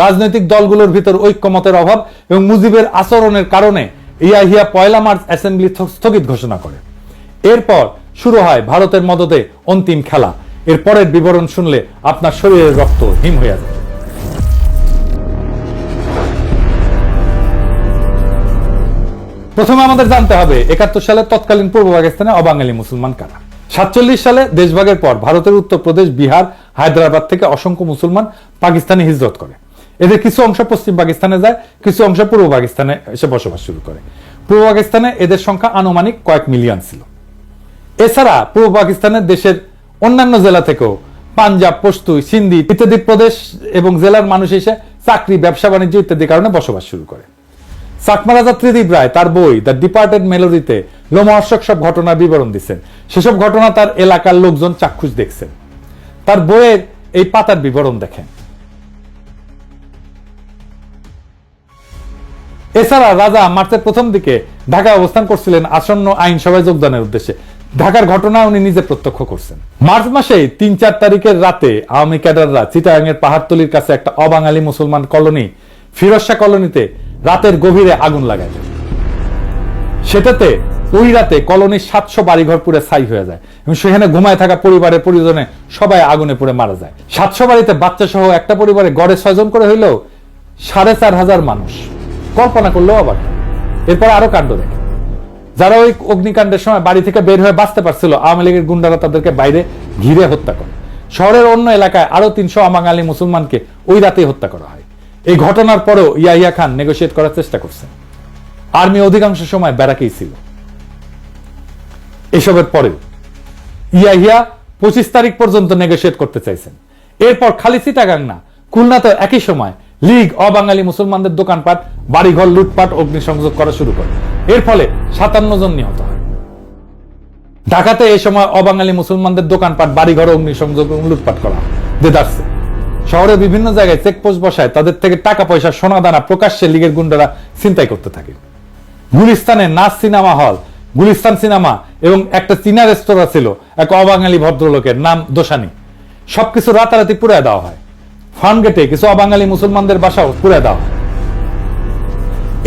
রাজনৈতিক দলগুলোর ভিতর ঐক্যমতের অভাব এবং মুজিবের আচরণের কারণে ইয়াহিয়া 1 মার্চ অ্যাসেম্বলি স্থগিত ঘোষণা করে। এরপর শুরু হয় ভারতের মদতে অন্তিম খেলা। এর পরের বিবরণ শুনলে আপনার শরীরের রক্ত হিম হয়ে যায়। প্রথমে আমাদের জানতে হবে 71 সালে তৎকালীন পূর্ব পাকিস্তানে অবাঙালি মুসলমান কারা। 47 সালে দেশভাগের পর ভারতের উত্তরপ্রদেশ, বিহার, হায়দ্রাবাদ থেকে অসংখ্য মুসলমান পাকিস্তানে হিজরত করে। এদের কিছু অংশ পশ্চিম পাকিস্তানে যায়, কিছু অংশ পূর্ব পাকিস্তানে এসে বসবাস শুরু করে। পূর্ব পাকিস্তানে এদের সংখ্যা আনুমানিক কয়েক মিলিয়ন ছিল। এছাড়া পূর্ব পাকিস্তানের দেশের অন্যান্য জেলা থেকেও পাঞ্জাব, পশতু, সিন্ধি ইত্যাদি প্রদেশ এবং জেলার মানুষ এসে চাকরি, ব্যবসা বাণিজ্য ইত্যাদি কারণে বসবাস শুরু করে। চাকমা রাজা ত্রিদিব রায় তার বই দ্য ডিপার্টেড মেলোডিতে লোমহর্ষক সব ঘটনার বিবরণ দিচ্ছেন। সেসব ঘটনা তার এলাকার লোকজন চাক্ষুষ দেখছেন। তার বইয়ের এই পাতার বিবরণ দেখেন। এছাড়া রাজা মার্চের প্রথম দিকে ঢাকায় অবস্থান করছিলেন আসন্ন আইনসভায় যোগদানের উদ্দেশ্যে। ঢাকার ঘটনা উনি নিজে প্রত্যক্ষ করছেন। মার্চ মাসে ৩-৪ তারিখের রাতে আওয়ামী ক্যাডাররা চিটাগাং এর পাহাড়তলির কাছে একটা অবাঙালি মুসলমান কলোনি ফিরোজ শাহ কলোনিতে রাতের গভীরে আগুন লাগায়। সেটাতে ওই রাতে কলোনির ৭০০ বাড়িঘর পুড়ে ছাই হয়ে যায় এবং সেখানে ঘুমায় থাকা পরিবারের পরিজনে সবাই আগুনে পুড়ে মারা যায়। ৭০০ বাড়িতে বাচ্চা সহ একটা পরিবারে গড়ে ৬ জন করে হইলেও ৪,৫০০ মানুষ। কল্পনা করলেও অবাক। এরপর আরো কাণ্ড দেখে, যারা ওই অগ্নিকাণ্ডের সময় বাড়ি থেকে বের হয়ে বাঁচতে পারছিল, আওয়ামী লীগের গুন্ডারা তাদেরকে বাইরে ঘিরে হত্যা করে। শহরের অন্য এলাকায় আরো ৩০০ অবাঙালি মুসলমানকে ওই রাতেই হত্যা করা হয়। এই ঘটনার পরেও ইয়াহিয়া খান নেগোশিয়েট করার চেষ্টা করছেন। আর্মি অধিকাংশ সময় ব্যারাকেই ছিল। এসবের পরেও ইয়াহিয়া ২৫ তারিখ পর্যন্ত নেগোশিয়েট করতে চাইছেন। এরপর খালি চিটাগাং না, খুলনাতে একই সময় লীগ অবাঙালি মুসলমানদের দোকানপাট, বাড়িঘর লুটপাট, অগ্নিসংযোগ করা শুরু করে। এর ফলে ৫৭ জন নিহত হয়। ঢাকাতে এই সময় অবাঙালি মুসলমানদের দোকানপাট, বাড়িঘর, অগ্নিসংযোগ এবং লুটপাট করা দেদারছে। শহরের বিভিন্ন জায়গায় চেকপোস্ট বসায় তাদের থেকে টাকা পয়সা, সোনাদানা প্রকাশ্যে লীগের গুন্ডারা ছিনতাই করতে থাকে। গুলিস্তানে নাচ সিনেমা হল, গুলিস্তান সিনেমা এবং একটা চীনা রেস্তোরাঁ ছিল এক অবাঙালি ভদ্রলোকের, নাম দোসানি। সবকিছু রাতারাতি পুড়ায় দেওয়া হয়। ফার্মগেটে কিছু অবাঙালি মুসলমানদের বাসাও পুড়ে দেওয়া হয়।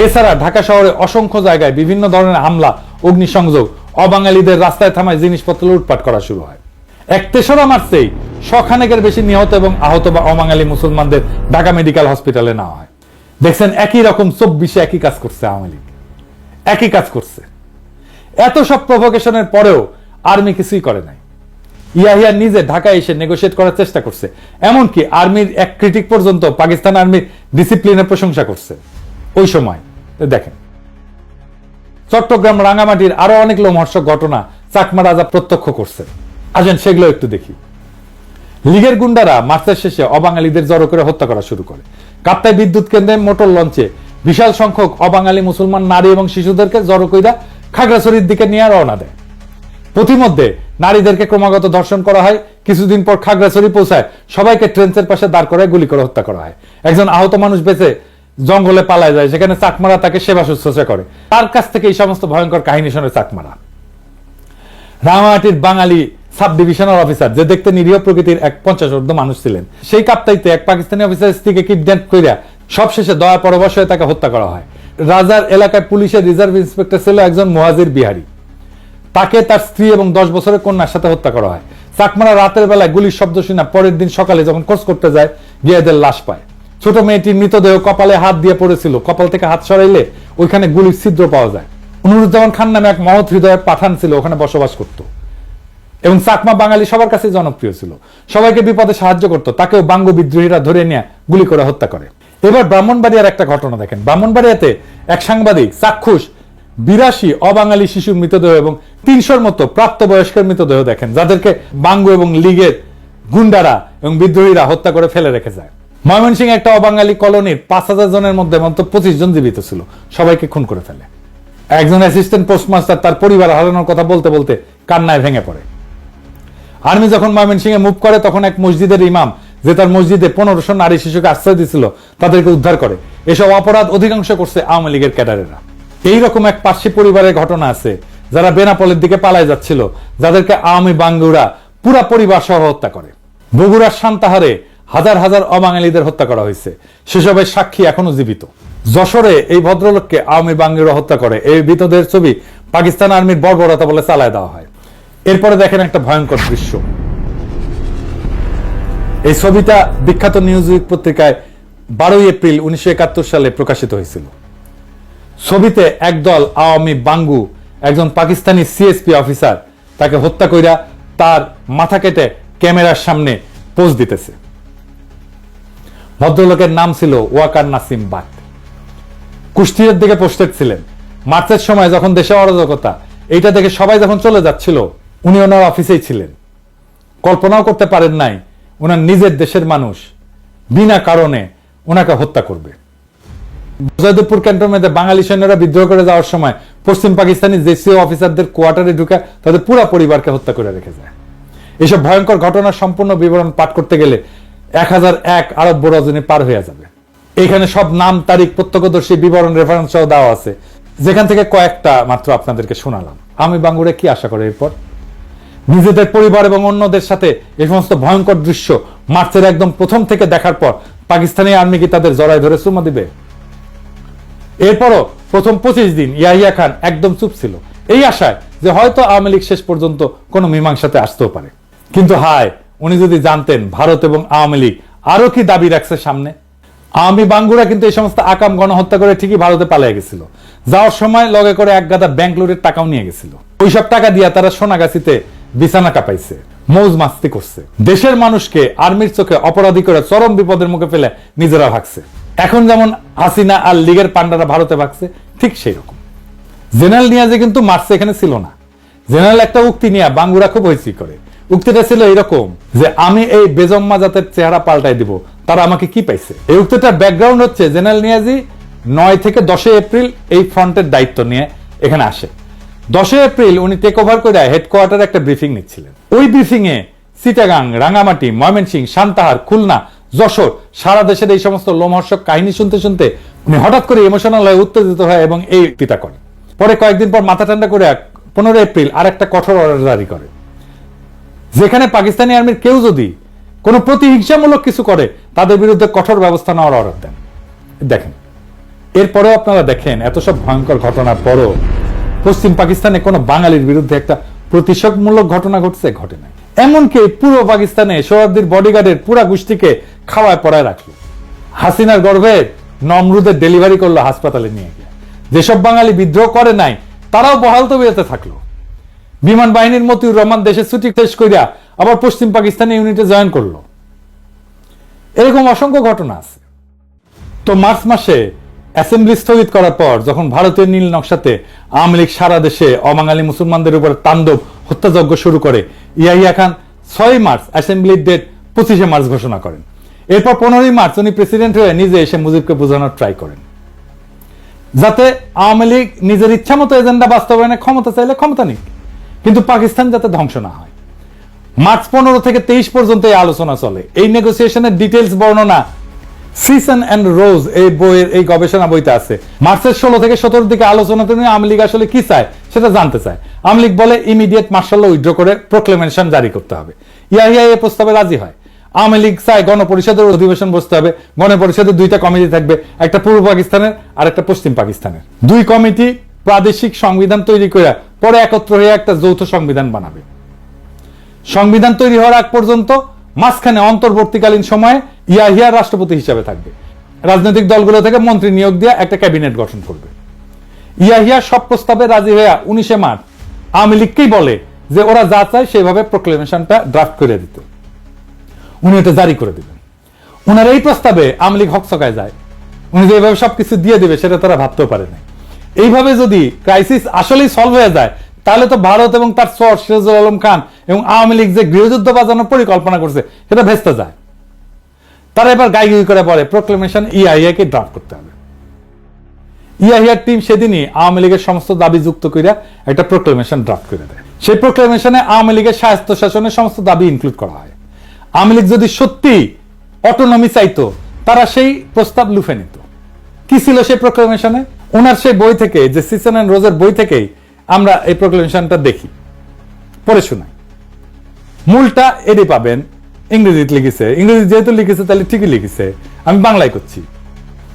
এছাড়া ঢাকা শহরে অসংখ্য জায়গায় বিভিন্ন ধরনের হামলা, অগ্নিসংযোগ, অবাঙালিদের রাস্তায় থামায় জিনিসপত্র লুটপাট করা শুরু হয়। ৩রা মার্চেই ১০০ খানেকের বেশি নিহত এবং আহত বা অবাঙালি মুসলমানদের ঢাকা মেডিকেল হসপিটালে নেওয়া হয়। দেখছেন, একই রকম ২৪-এ একই কাজ করছে আওয়ামী লীগ, একই কাজ করছে। এত সব প্রভোকেশনের পরেও আর্মি কিছুই করে নাই। ইয়াহিয়া নিজে ঢাকায় এসে নেগোশিয়েট করার চেষ্টা করছে। এমনকি আর্মির এক ক্রিটিক পর্যন্ত পাকিস্তান আর্মির ডিসিপ্লিনের প্রশংসা করছে ওই সময়। দেখেন, চট্টগ্রাম, রাঙ্গামাটির আরো অনেক লোমহর্ষক ঘটনা চাকমা রাজা প্রত্যক্ষ করছে। আসেন সেগুলো একটু দেখি। লীগের গুন্ডারা মার্চের শেষে অবাঙালিদের জড়ো করে হত্যা করা শুরু করে। কাপ্তাই বিদ্যুৎ কেন্দ্রে মোটর লঞ্চে বিশাল সংখ্যক অবাঙালি মুসলমান নারী এবং শিশুদেরকে জড়ো কইরা খাগড়াছড়ির দিকে নিয়ে রওনা দেয়। প্রতিমধ্যে নারীদেরকে ক্রমাগত ধর্ষণ করা হয়। কিছুদিন পর খাগড়াছড়ি পৌঁছায় সবাইকে ট্রেন্সের পাশে দাঁড় করায় গুলি করে হত্যা করা হয়। একজন আহত মানুষ বেঁচে জঙ্গলে পালায় যায়, সেখানে চাকমারা তাকে সেবা শুশ্রূষা করে। তার কাছ থেকে এই সমস্ত ভয়ঙ্কর কাহিনী শুনে চাকমারা। রাঙামাটির বাঙালি সাব ডিভিশনাল অফিসার, যে দেখতে নিরীহ প্রকৃতির এক ৫০ মানুষ ছিলেন, সেই কাপ্তাইতে এক পাকিস্তানি অফিসার স্ত্রীকে কিডন্যাপ কইরা সবশেষে দয়া পরবশ হয়ে তাকে হত্যা করা হয়। রাজার এলাকায় পুলিশের রিজার্ভ ইন্সপেক্টর ছিল একজন মুহাজির বিহারি। তাকে তার স্ত্রী এবং ১০ বছরের কন্যার সাথে হত্যা করা হয়। চাকমারা রাতের বেলায় গুলির শব্দ শুনে পরের দিন সকালে যখন খোঁজ করতে যায়, গিয়ে এদের লাশ পায়। ছোট মেয়েটির মৃতদেহ কপালে হাত দিয়ে পড়েছিল। কপাল থেকে হাত সরাইলে ওইখানে গুলির ছিদ্র পাওয়া যায়। নুরুজ্জামান খান নামে এক মহৎ হৃদয়ের পাঠান ছিল, ওখানে বসবাস করত এবং চাকমা বাঙালি সবার কাছে জনপ্রিয় ছিল। সবাইকে বিপদে সাহায্য করত। তাকেও বাঙ্গু বিদ্রোহীরা ধরে নিয়ে গুলি করে হত্যা করে। এবার ব্রাহ্মণবাড়িয়ার একটা ঘটনা দেখেন। ব্রাহ্মণবাড়িয়াতে এক সাংবাদিক চাক্ষুষ ৮২ অবাঙালি শিশুর মৃতদেহ এবং ৩০০-র মতো প্রাপ্তবয়স্কের মৃতদেহ দেখেন, যাদেরকে বাঙ্গু এবং লীগের গুন্ডারা এবং বিদ্রোহীরা হত্যা করে ফেলে রেখে যায়। ময়মনসিংহে একটা অবাঙালি কলোনির ৫,০০০ জনের মধ্যে মাত্র ২৫ জন জীবিত ছিল। সবাইকে খুন করে ফেলে। একজন অ্যাসিস্ট্যান্ট পোস্টমাস্টার তার পরিবার হারানোর কথা বলতে বলতে কান্নায় ভেঙে পড়ে। আর্মি যখন ময়মনসিংহে মুভ করে, তখন এক মসজিদের ইমাম, যে তার মসজিদে ১৫০০ নারী শিশুকে আশ্রয় দিয়েছিল, তাদেরকে উদ্ধার করে। এসব অপরাধ অধিকাংশ করছে আওয়ামী লীগের ক্যাডারেরা। এইরকম এক পার্সি পরিবারের ঘটনা আছে, যারা বেনাপোলের দিকে পালায় যাচ্ছিল, যাদেরকে আওয়ামী বাঙ্গুরা পুরা পরিবার সহ হত্যা করে। বগুড়ার সান্তাহারে হাজার হাজার অবাঙালিদের হত্যা করা হয়েছে। সেসবের সাক্ষী এখনো জীবিত। যশোরে এই ভদ্রলোককে আওয়ামী বাঙ্গুরা হত্যা করে। এই মৃতদের ছবি পাকিস্তান আর্মির বর্বরতা বলে চালায় দেওয়া হয়। এরপরে দেখেন একটা ভয়ঙ্কর দৃশ্য। এই ছবিটা বিখ্যাত নিউজউইক পত্রিকায় ১২ এপ্রিল ১৯৭১ সালে প্রকাশিত হয়েছিল। ছবিতে একদল আওয়ামী বাঙ্গু একজন পাকিস্তানি সিএসপি অফিসার তাকে হত্যা কইরা তার মাথা কেটে ক্যামেরার সামনে পোজ দিতেছে। ভদ্রলোকের নাম ছিল ওয়াকার নাসিম বাট। কুষ্টিয়ার দিকে পোস্টেড ছিলেন। মার্চের সময় যখন দেশে অরাজকতা, এইটা দেখে সবাই যখন চলে যাচ্ছিল, উনি ওনার অফিসেই ছিলেন। কল্পনাও করতে পারেন নাই ওনার নিজের দেশের মানুষ বিনা কারণে ওনাকে হত্যা করবে। জয়দেবপুর ক্যান্টনমেন্টে বাঙালি সৈন্যরা বিদ্রোহ করে যাওয়ার সময় পশ্চিম পাকিস্তানি জেসিও অফিসারদের কোয়ার্টারে ঢুকে তাদের পুরো পরিবারকে হত্যা করে রেখে যায়। এসব ভয়ঙ্কর ঘটনার সম্পূর্ণ বিবরণ পাঠ করতে গেলে 1001 আরব রজনী পার হয়ে যাবে। এখানে সব নাম, তারিখ, প্রত্যক্ষদর্শী, বিবরণ, রেফারেন্স সহ দেওয়া আছে, যেখান থেকে কয়েকটা মাত্র আপনাদেরকে শোনালাম। আমি বাঙ্গুরা কি আশা করে এরপর নিজেদের পরিবার এবং অন্যদের সাথে এই সমস্ত ভয়ঙ্কর দৃশ্য মার্চের একদম প্রথম থেকে দেখার পর পাকিস্তানি আর্মি কি তাদের জড়ায় ধরে চুমা দিবে? এরপরও প্রথম 25 দিন ইয়াহিয়া খান একদম চুপ ছিল, এই আশায় যে হয়তো আওয়ামী লীগ শেষ পর্যন্ত কোনো মীমাংসাতে আসতেও পারে। কিন্তু হায়, উনি যদি জানতেন ভারত এবং আওয়ামী লীগ আরো কি দাবি রাখছে সামনে। আওয়ামী বাঙ্গুরা কিন্তু এই সমস্ত আকাম গণহত্যা করে ঠিকই ভারতে পালিয়ে গেছিল। যাওয়ার সময় লগে করে এক গাদা ব্যাংক লোডের টাকাও নিয়ে গেছিল। ওইসব টাকা দিয়ে তারা সোনাগাছিতে বিছানা কাঁপাইছে, মৌজ মাস্তি করছে, দেশের মানুষকে আর্মির চোখে অপরাধী করে চরম বিপদের মুখে ফেলে নিজেরা ভাগছে। এখন যেমন হাসিনা আর লীগের পান্ডারা ভারতে ভাগছে, ঠিক সেই রকম। জেনারেল নিয়াজি কিন্তু মার্চে এখানে ছিল না। জেনারেল একটা উক্তি নিয়ে বাঙ্গুরা খুব হইচি করে। উক্তিটা ছিল এরকম যে আমি এই বেজম্মা জাতের চেহারা পাল্টাই দিব, তারা আমাকে কি পাইছে। এই উক্তিটার ব্যাকগ্রাউন্ড হচ্ছে জেনারেল নিয়াজি 9 থেকে 10 এপ্রিল এই ফ্রন্টের দায়িত্ব নিয়ে এখানে আসে। 10 এপ্রিল উনি টেক ওভার করে হেডকোয়ার্টারে একটা ব্রিফিং নিচ্ছিলেন। ওই ব্রিফিং এ চিটাগাং, রাঙ্গামাটি, ময়মনসিংহ, সান্তাহার, খুলনা, যশোর, সারা দেশের এই সমস্ত লোমহর্ষক কাহিনী শুনতে শুনতে উনি হঠাৎ করে ইমোশনাল হয়ে উত্তেজিত হয় এবং এই উক্তিটা করেন। পরে কয়েকদিন পর মাথা ঠান্ডা করে 15 এপ্রিল আর একটা কঠোর অর্ডার জারি করে, যেখানে পাকিস্তানি আর্মির কেউ যদি কোনো প্রতিহিংসামূলক কিছু করে তাদের বিরুদ্ধে কঠোর ব্যবস্থা নেওয়ার অর্ডার দেন। দেখেন, এরপরেও আপনারা দেখেন এত সব ভয়ঙ্কর ঘটনার পরও পশ্চিম পাকিস্তানে কোনো বাঙালির বিরুদ্ধে একটা প্রতিশোধমূলক ঘটনা ঘটছে? ঘটে নাই। এমনকি পূর্ব পাকিস্তানে সোহরাওয়ার্দীর বডিগার্ডের পুরা গোষ্ঠীকে খাওয়ায় পড়ায় রাখলো। হাসিনার গর্ভে নমরুদের ডেলিভারি করলো হাসপাতালে নিয়ে গিয়ে। যেসব বাঙালি বিদ্রোহ করে নাই তারাও বহাল তবিয়তে থাকলো। বিমান বাহিনীর মতিউর রহমান দেশের ছুটি শেষ করিয়া আবার পশ্চিম পাকিস্তানি ইউনিটে জয়েন করলো। এরকম অসংখ্য ঘটনা আছে। তো মার্চ মাসে অ্যাসেম্বলি স্থগিত করার পর যখন ভারতীয় নীল নকশাতে আওয়ামী লীগ সারা দেশে অবাঙালি মুসলমানদের উপর তাণ্ডব হত্যাযজ্ঞ শুরু করে, Yahya Khan 6 March অ্যাসেম্বলির date 25 March ঘোষণা করেন। এরপর 15 মার্চ উনি প্রেসিডেন্ট হয়ে নিজে এসে মুজিবকে বোঝানোর ট্রাই করেন, যাতে আওয়ামী লীগ নিজের ইচ্ছা মতো এজেন্ডা বাস্তবায়নে ক্ষমতা চাইলে ক্ষমতা নিক, কিন্তু পাকিস্তান যাতে ধ্বংস না হয়। মার্চ 15 থেকে 23 পর্যন্ত এই আলোচনা চলে। এই নেগোসিয়েশনের ডিটেইলস বর্ণনা সিজন এন্ড রোজ এই বইয়ের এই গবেষণা বইতে আছে। মার্চের 16 থেকে 17 দিকে আলোচনাতে নিয়ে আওয়ামী লীগ আসলে কি চায় সেটা জানতে চায়। আওয়ামী লীগ বলে ইমিডিয়েট মার্শাল ল উইথড্র করে প্রোক্লেমেশন জারি করতে হবে। ইয়াহিয়া এই প্রস্তাবে রাজি হয়। আওয়ামী লীগ চায় গণপরিষদের অধিবেশন বসতে হবে। গণপরিষদের 2টা কমিটি থাকবে, একটা পূর্ব পাকিস্তানের আর একটা পশ্চিম পাকিস্তানের। 2 কমিটি প্রাদেশিক সংবিধান তৈরি করে পরে একত্র হয়ে একটা যৌথ সংবিধান বানাবে। সংবিধান তৈরি হওয়ার আগ পর্যন্ত মাঝখানে অন্তর্বর্তীকালীন সময়ে ইয়াহিয়া রাষ্ট্রপতি হিসাবে থাকবে। রাজনৈতিক দলগুলো থেকে মন্ত্রী নিয়োগ দিয়ে একটা ক্যাবিনেট গঠন করবে। ইয়াহিয়া সব প্রস্তাবে রাজি হয়ে 19 মার্চ আওয়ামী লীগকেই বলে যে ওরা যা চায় সেভাবে প্রোক্লেমেশনটা ড্রাফট করে দিতে। উনি এটা জারি করে দিবেন। ওনার এই প্রস্তাবে আওয়ামী লীগ হকচকায় যায়। উনি যেভাবে সবকিছু দিয়ে দিবে সেটা তারা ভাবতেও পারে না। এইভাবে যদি ক্রাইসিস আসলেই সলভ হয়ে যায় তাহলে তো ভারত এবং তার সর সিরাজুল আলম খান এবং আওয়ামী লীগ যে গৃহযুদ্ধ বাজানোর পরিকল্পনা করছে সেটা ভেস্তে যায়। তারা এবার গাইগুই করে বলে প্রোক্লেমেশন ইয়াহিয়াকে ড্রাফট করতে হবে। ইয়াহিয়ার টিম সেদিনই আওয়ামী লীগের সমস্ত দাবি যুক্ত করে একটা প্রোক্লেমেশন ড্রাফট করে দেয়। সেই প্রোক্লেমেশনে আওয়ামী লীগের স্বায়ত্তশাসনের সমস্ত দাবি ইনক্লুড করা হয়। আওয়ামী লীগ যদি সত্যি অটোনমি চাইতো তারা সেই প্রস্তাব লুফে নিত। কি ছিল সেই প্রোক্লেমেশনে? ওনার সেই বই থেকে, যে সিজন এন্ড রোজের বই থেকেই আমরা এই প্রোক্লেমেশনটা দেখি, পড়ে শোনাই। মূলটা এডি পাবেন, ইংরেজিতে লিখেছে। ইংরেজি যেহেতু লিখেছে তাহলে ঠিকই লিখেছে, আমি বাংলায় করছি।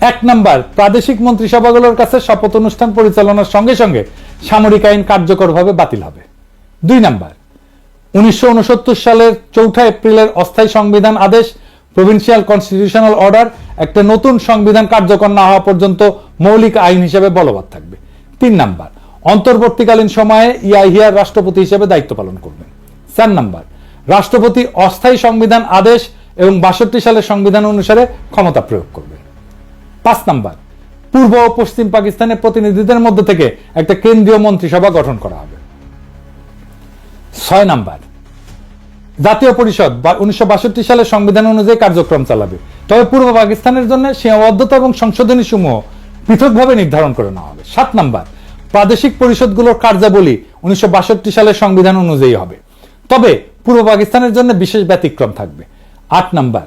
1 নাম্বার, প্রাদেশিক মন্ত্রিসভাগুলোর কাছে শপথ অনুষ্ঠান পরিচালনার সঙ্গে সঙ্গে সামরিক আইন কার্যকরভাবে বাতিল হবে। 2 নাম্বার, 1969 সালের 4 এপ্রিলের অস্থায়ী সংবিধান আদেশ, প্রভিন্সিয়াল কনস্টিটিউশনাল অর্ডার একটা নতুন সংবিধান কার্যকর না হওয়া পর্যন্ত মৌলিক আইন হিসেবে বলবৎ থাকবে। 3 নাম্বার, অন্তর্বর্তীকালীন সময়ে ইয়াহিয়া রাষ্ট্রপতি হিসেবে দায়িত্ব পালন করবেন। 4 নাম্বার, রাষ্ট্রপতি অস্থায়ী সংবিধান আদেশ এবং 62 সালের সংবিধান অনুসারে ক্ষমতা প্রয়োগ করবেন। 5 নাম্বার, পূর্ব ও পশ্চিম পাকিস্তানের প্রতিনিধিদের মধ্যে থেকে একটা কেন্দ্রীয় মন্ত্রিসভা গঠন করা হবে। 6 নাম্বার, জাতীয় পরিষদ 1962 সালের সংবিধান অনুযায়ী কার্যক্রম চালাবে, তবে পূর্ব পাকিস্তানের জন্য সীমাবদ্ধতা এবং সংশোধনী সমূহ পৃথকভাবে নির্ধারণ করে নেওয়া হবে। 7 নাম্বার, প্রাদেশিক পরিষদগুলোর কার্যাবলী 1962 সালের সংবিধান অনুযায়ী হবে, তবে পূর্ব পাকিস্তানের জন্য বিশেষ ব্যতিক্রম থাকবে। 8 নাম্বার,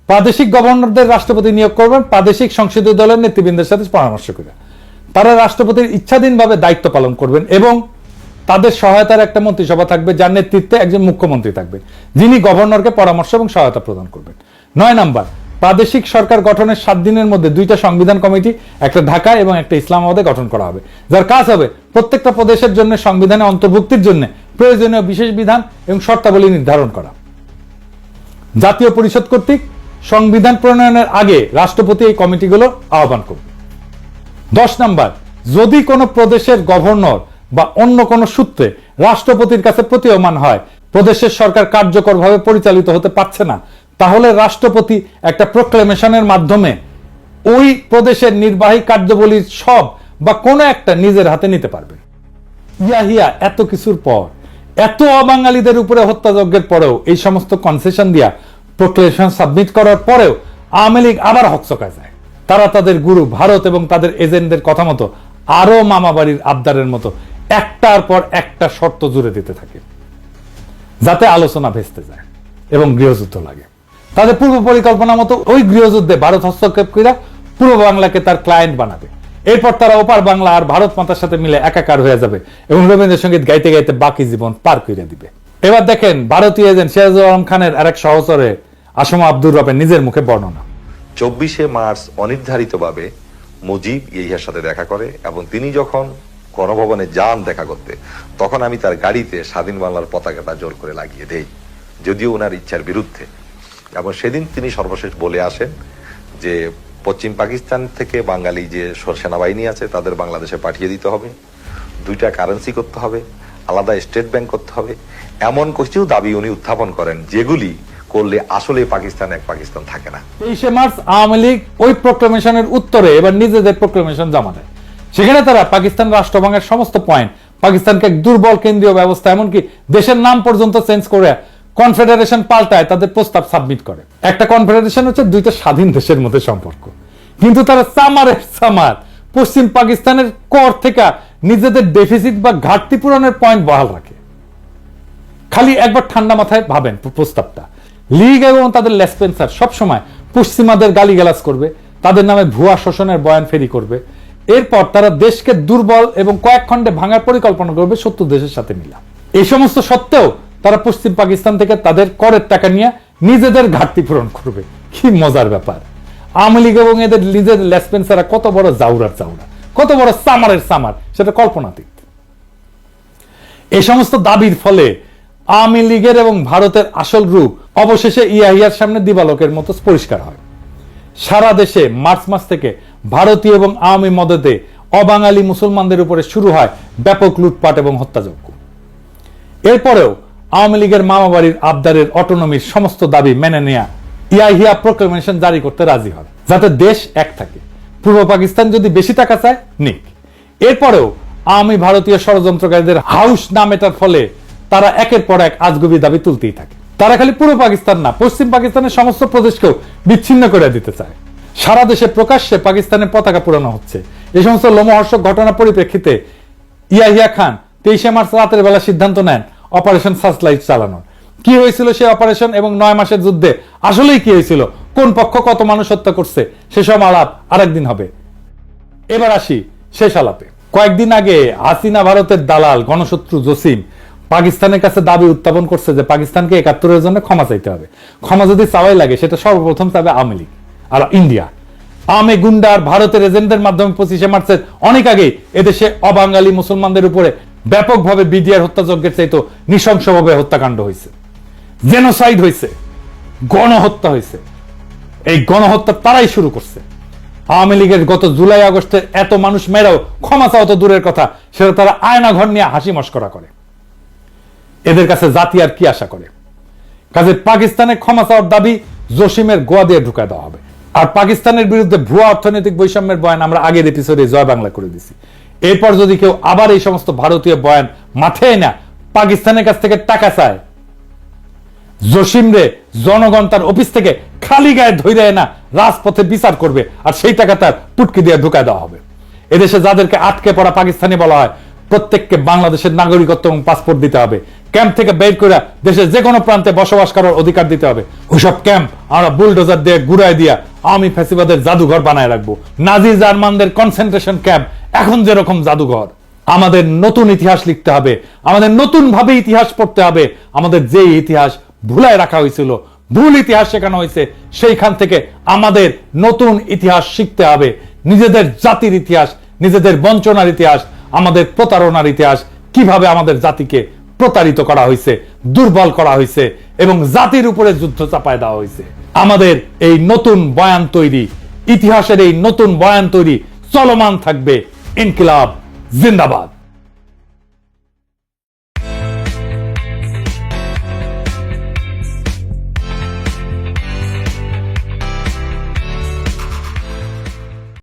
প্রাদেশিক গভর্নরদের রাষ্ট্রপতি নিয়োগ করবেন প্রাদেশিক সংসদীয় দলের নেতৃবৃন্দের সাথে পরামর্শ করে। তারা রাষ্ট্রপতির ইচ্ছাধীনভাবে দায়িত্ব পালন করবেন এবং তাদের সহায়তার একটা মন্ত্রিসভা থাকবে, যার নেতৃত্বে একজন মুখ্যমন্ত্রী থাকবেন, যিনি গভর্নরকে পরামর্শ এবং সহায়তা প্রদান করবেন। 9 নাম্বার, প্রাদেশিক সরকার গঠনের 7 দিনের মধ্যে 2টা সংবিধান কমিটি, একটা ঢাকায় এবং একটা ইসলামাবাদে গঠন করা হবে, যার কাজ হবে প্রত্যেকটা প্রদেশের জন্য সংবিধানে অন্তর্ভুক্তির জন্য প্রয়োজনীয় বিশেষ বিধান এবং শর্তাবলী নির্ধারণ করা। জাতীয় পরিষদ কর্তৃক সংবিধান প্রণয়নের আগে রাষ্ট্রপতি এই কমিটিগুলো আহ্বান করবে। 10 নাম্বার, যদি কোনো প্রদেশের গভর্নর বা অন্য কোনো সূত্রে রাষ্ট্রপতির কাছে প্রতীয়মান হয় প্রদেশের সরকার কার্যকরভাবে পরিচালিত হতে পারছে না, তাহলে রাষ্ট্রপতি একটা প্রোক্লেমেশনের মাধ্যমে ওই প্রদেশের নির্বাহী কার্যাবলীর সব বা কোনো একটা নিজের হাতে নিতে পারবে। ইয়াহিয়া এত কিছুর পর, এত অবাঙালিদের উপরে হত্যাযজ্ঞের পরেও, এই সমস্ত কনসেশন দিয়া প্রোক্লেমেশন সাবমিট করার পরেও আওয়ামী লীগ আবার হকচকায় যায়। তারা তাদের গুরু ভারত এবং তাদের এজেন্টদের কথা মতো আরো মামাবাড়ির আবদারের মতো একটার পর একটা শর্ত জুড়ে দিতে থাকে, যাতে আলোচনা ভেস্তে যায় এবং গৃহযুদ্ধ লাগে। তাদের পূর্ব পরিকল্পনা মতো ওই গৃহযুদ্ধে ভারত হস্তক্ষেপ করে পূর্ব বাংলাকে তার ক্লায়েন্ট বানাবে। এরপর তারা ওপার বাংলা আর ভারত মাতার সাথে মিলে একাকার হয়ে যাবে এবং রবীন্দ্রসঙ্গীত গাইতে গাইতে বাকি জীবন পার করে দিবে। এবার দেখেন ভারতীয় এজেন্ট সিরাজুল আলম খানের আরেক সহচরে আসমা আব্দুর রবের নিজের মুখে বর্ণনা। 24শে মার্চ অনির্ধারিতভাবে মুজিব ইয়াহিয়ার সাথে দেখা করে এবং তিনি যখন গণভবনে যান দেখা করতে, তখন আমি তার গাড়িতে স্বাধীন বাংলার পতাকাটা জোর করে লাগিয়ে দেই, যদিও ওনার ইচ্ছার বিরুদ্ধে। এবং সেদিন তিনি সর্বশেষ বলে আসেন যে পশ্চিম পাকিস্তান থেকে বাঙালি যে সেনাবাহিনী আছে তাদের বাংলাদেশে পাঠিয়ে দিতে হবে, 2টা কারেন্সি করতে হবে, আলাদা স্টেট ব্যাংক করতে হবে, এমন কিছু দাবি উনি উত্থাপন করেন যেগুলি করলে আসলে পাকিস্তান এক পাকিস্তান থাকে না। 23শে মার্চ আওয়ামী লীগ ওই প্রোক্লেমেশনের উত্তরে এবার নিজেদের প্রোক্লেমেশন জমা দেয়। সেখানে তারা পাকিস্তান রাষ্ট্রভাঙের সমস্ত পয়েন্ট, পাকিস্তানকে এক দুর্বল কেন্দ্রীয় ব্যবস্থা, এমনকি দেশের নাম পর্যন্ত চেঞ্জ করে কনফেডারেশন পাল্টায় তাদের প্রস্তাব সাবমিট করে। একটা কনফেডারেশন হচ্ছে 2টা স্বাধীন দেশের মধ্যে সম্পর্ক, কিন্তু তারা সামার পশ্চিম পাকিস্তানের কর থেকে নিজেদের ডেফিসিট বা ঘাটতি পূরণের পয়েন্ট বহাল রাখে। খালি একবার ঠান্ডা মাথায় ভাবেন প্রস্তাবটা। লীগ এবং তাদের লেসপেন্সার সবসময় পশ্চিমাদের গালিগালাজ করবে, তাদের নামে ভুয়া শোষণের বয়ান ফেরি করবে। এরপর তারা দেশকে দুর্বল এবং কয়েক খণ্ডে ভাঙার পরিকল্পনা করবে শত্রু দেশের সাথে মিলা। এই সমস্ত সত্ত্বেও তারা পশ্চিম পাকিস্তান থেকে তাদের করের টাকা নিয়ে নিজেদের ঘাটতি পূরণ করবে। কি মজার ব্যাপার! আওয়ামী লীগ এবং এদের নিজেদের লেসপেন্সাররা কত বড় জাউরার জাউরা, কত বড় সামারের সামার, সেটা কল্পনাতীত। এই সমস্ত দাবির ফলে আওয়ামী লীগের এবং ভারতের আসল রূপ অবশেষে ইয়াহিয়ার সামনে দিবালোকের মতো পরিষ্কার হয়। সারা দেশে মার্চ মাস থেকে ভারতীয় এবং আওয়ামী মদতে অবাঙালি মুসলমানদের উপরে শুরু হয় ব্যাপক লুটপাট এবং হত্যাযজ্ঞ। এরপরেও আওয়ামী লীগের মামাবাড়ির আবদারের অটোনমির সমস্ত দাবি মেনে নেয়া ইয়াহিয়া প্রোক্লেমেশন জারি করতে রাজি হয়, যাতে দেশ এক থাকে। পূর্ব পাকিস্তান যদি বেশি টাকা চায় নিক। এরপরেও আওয়ামী ভারতীয় ষড়যন্ত্রকারীদের হাউস না মেটার ফলে তারা একের পর এক আজগুবি দাবি তুলতেই থাকে। তারা খালি পূর্ব পাকিস্তান না, পশ্চিম পাকিস্তানের সমস্ত প্রদেশকেও বিচ্ছিন্ন করে দিতে চায়। সারা দেশে প্রকাশ্যে পাকিস্তানের পতাকা পুরানো হচ্ছে। এই সমস্ত লোমহর্ষক ঘটনার পরিপ্রেক্ষিতে ইয়াহিয়া খান 23শে মার্চ রাতের বেলা সিদ্ধান্ত নেন অপারেশন সার্চলাইট চালানোর। কি হয়েছিল সেই অপারেশন এবং 9 মাসের যুদ্ধে আসলেই কি হয়েছিল, কোন পক্ষ কত মানুষ হত্যা করছে, সেসব আলাপ আরেকদিন হবে। এবার আসি শেষ আলাপে। কয়েকদিন আগে হাসিনা ভারতের দালাল গণশত্রু জসিম পাকিস্তানের কাছে দাবি উত্থাপন করছে যে পাকিস্তানকে 71-এর জন্য ক্ষমা চাইতে হবে। ক্ষমা যদি চাওয়াই লাগে সেটা সর্বপ্রথম চাবে আওয়ামী লীগ আর ইন্ডিয়া। আওয়ামী গুন্ডা আর ভারতের এজেন্টদের মাধ্যমে 25শে মার্চের অনেক আগেই এদেশে অবাঙালি মুসলমানদের উপরে ব্যাপকভাবে বিডিআর হত্যাযজ্ঞের চাইতো নৃশংসভাবে হত্যাকাণ্ড হয়েছে, জেনোসাইড হয়েছে, গণহত্যা হয়েছে। এই গণহত্যা তারাই শুরু করছে। আওয়ামী লীগের গত জুলাই আগস্টে এত মানুষ মেরাও ক্ষমা চাওয়া তো দূরের কথা, সেটা তারা আয়না ঘর নিয়ে হাসি মস্করা করে। এদের কাছে জাতি আর কি আশা করে? কাজে পাকিস্তানের ক্ষমা চাওয়ার দাবি জসিমের গোয়া দিয়ে ঢুকায় দেওয়া হবে। আর পাকিস্তানের বিরুদ্ধে ভুয়া অর্থনৈতিক বৈষম্যের বয়ান আমরা আগের এপিসোডে জয় বাংলা করে দিছি। এরপর যদি কেউ আবার এই সমস্ত ভারতীয় বয়ান মাথায় না পাকিস্তানের কাছ থেকে টাকা চায়, জসিম রে জনগণ তার অফিস থেকে খালি গায়ে ধৈর্য না রাজপথে বিচার করবে, আর সেই টাকা তার পুটকি দিয়ে ঢুকায় দেওয়া হবে। এদেশে যাদেরকে আটকে পড়া পাকিস্তানি বলা হয়, প্রত্যেককে বাংলাদেশের নাগরিকত্ব এবং পাসপোর্ট দিতে হবে। ক্যাম্প থেকে বের করে দেশের যে কোনো প্রান্তে বসবাস করার অধিকার দিতে হবে। ওইসব ক্যাম্প আমরা বুলডোজার দিয়ে ঘুরাই দিয়া আওয়ামী ফ্যাসিবাদের জাদুঘর বানায় রাখবো। নাজি জার্মানদের কনসেন্ট্রেশন ক্যাম্প এখন যেরকম জাদুঘর। আমাদের নতুন ইতিহাস লিখতে হবে, আমাদের নতুন ভাবে ইতিহাস পড়তে হবে। আমাদের যে ইতিহাস ভুলায় রাখা হয়েছিল, ভুল ইতিহাস শেখানো হয়েছে, সেইখান থেকে আমাদের নতুন ইতিহাস শিখতে হবে। নিজেদের জাতির ইতিহাস, নিজেদের বঞ্চনার ইতিহাস, আমাদের প্রতারণার ইতিহাস, কিভাবে আমাদের জাতিকে প্রতারিত করা হয়েছে, দুর্বল করা হয়েছে এবং জাতির উপরে যুদ্ধ চাপায় দেওয়া হয়েছে। আমাদের এই নতুন বয়ান তৈরি, ইতিহাসের এই নতুন বয়ান তৈরি চলমান থাকবে। ইনকিলাব জিন্দাবাদ।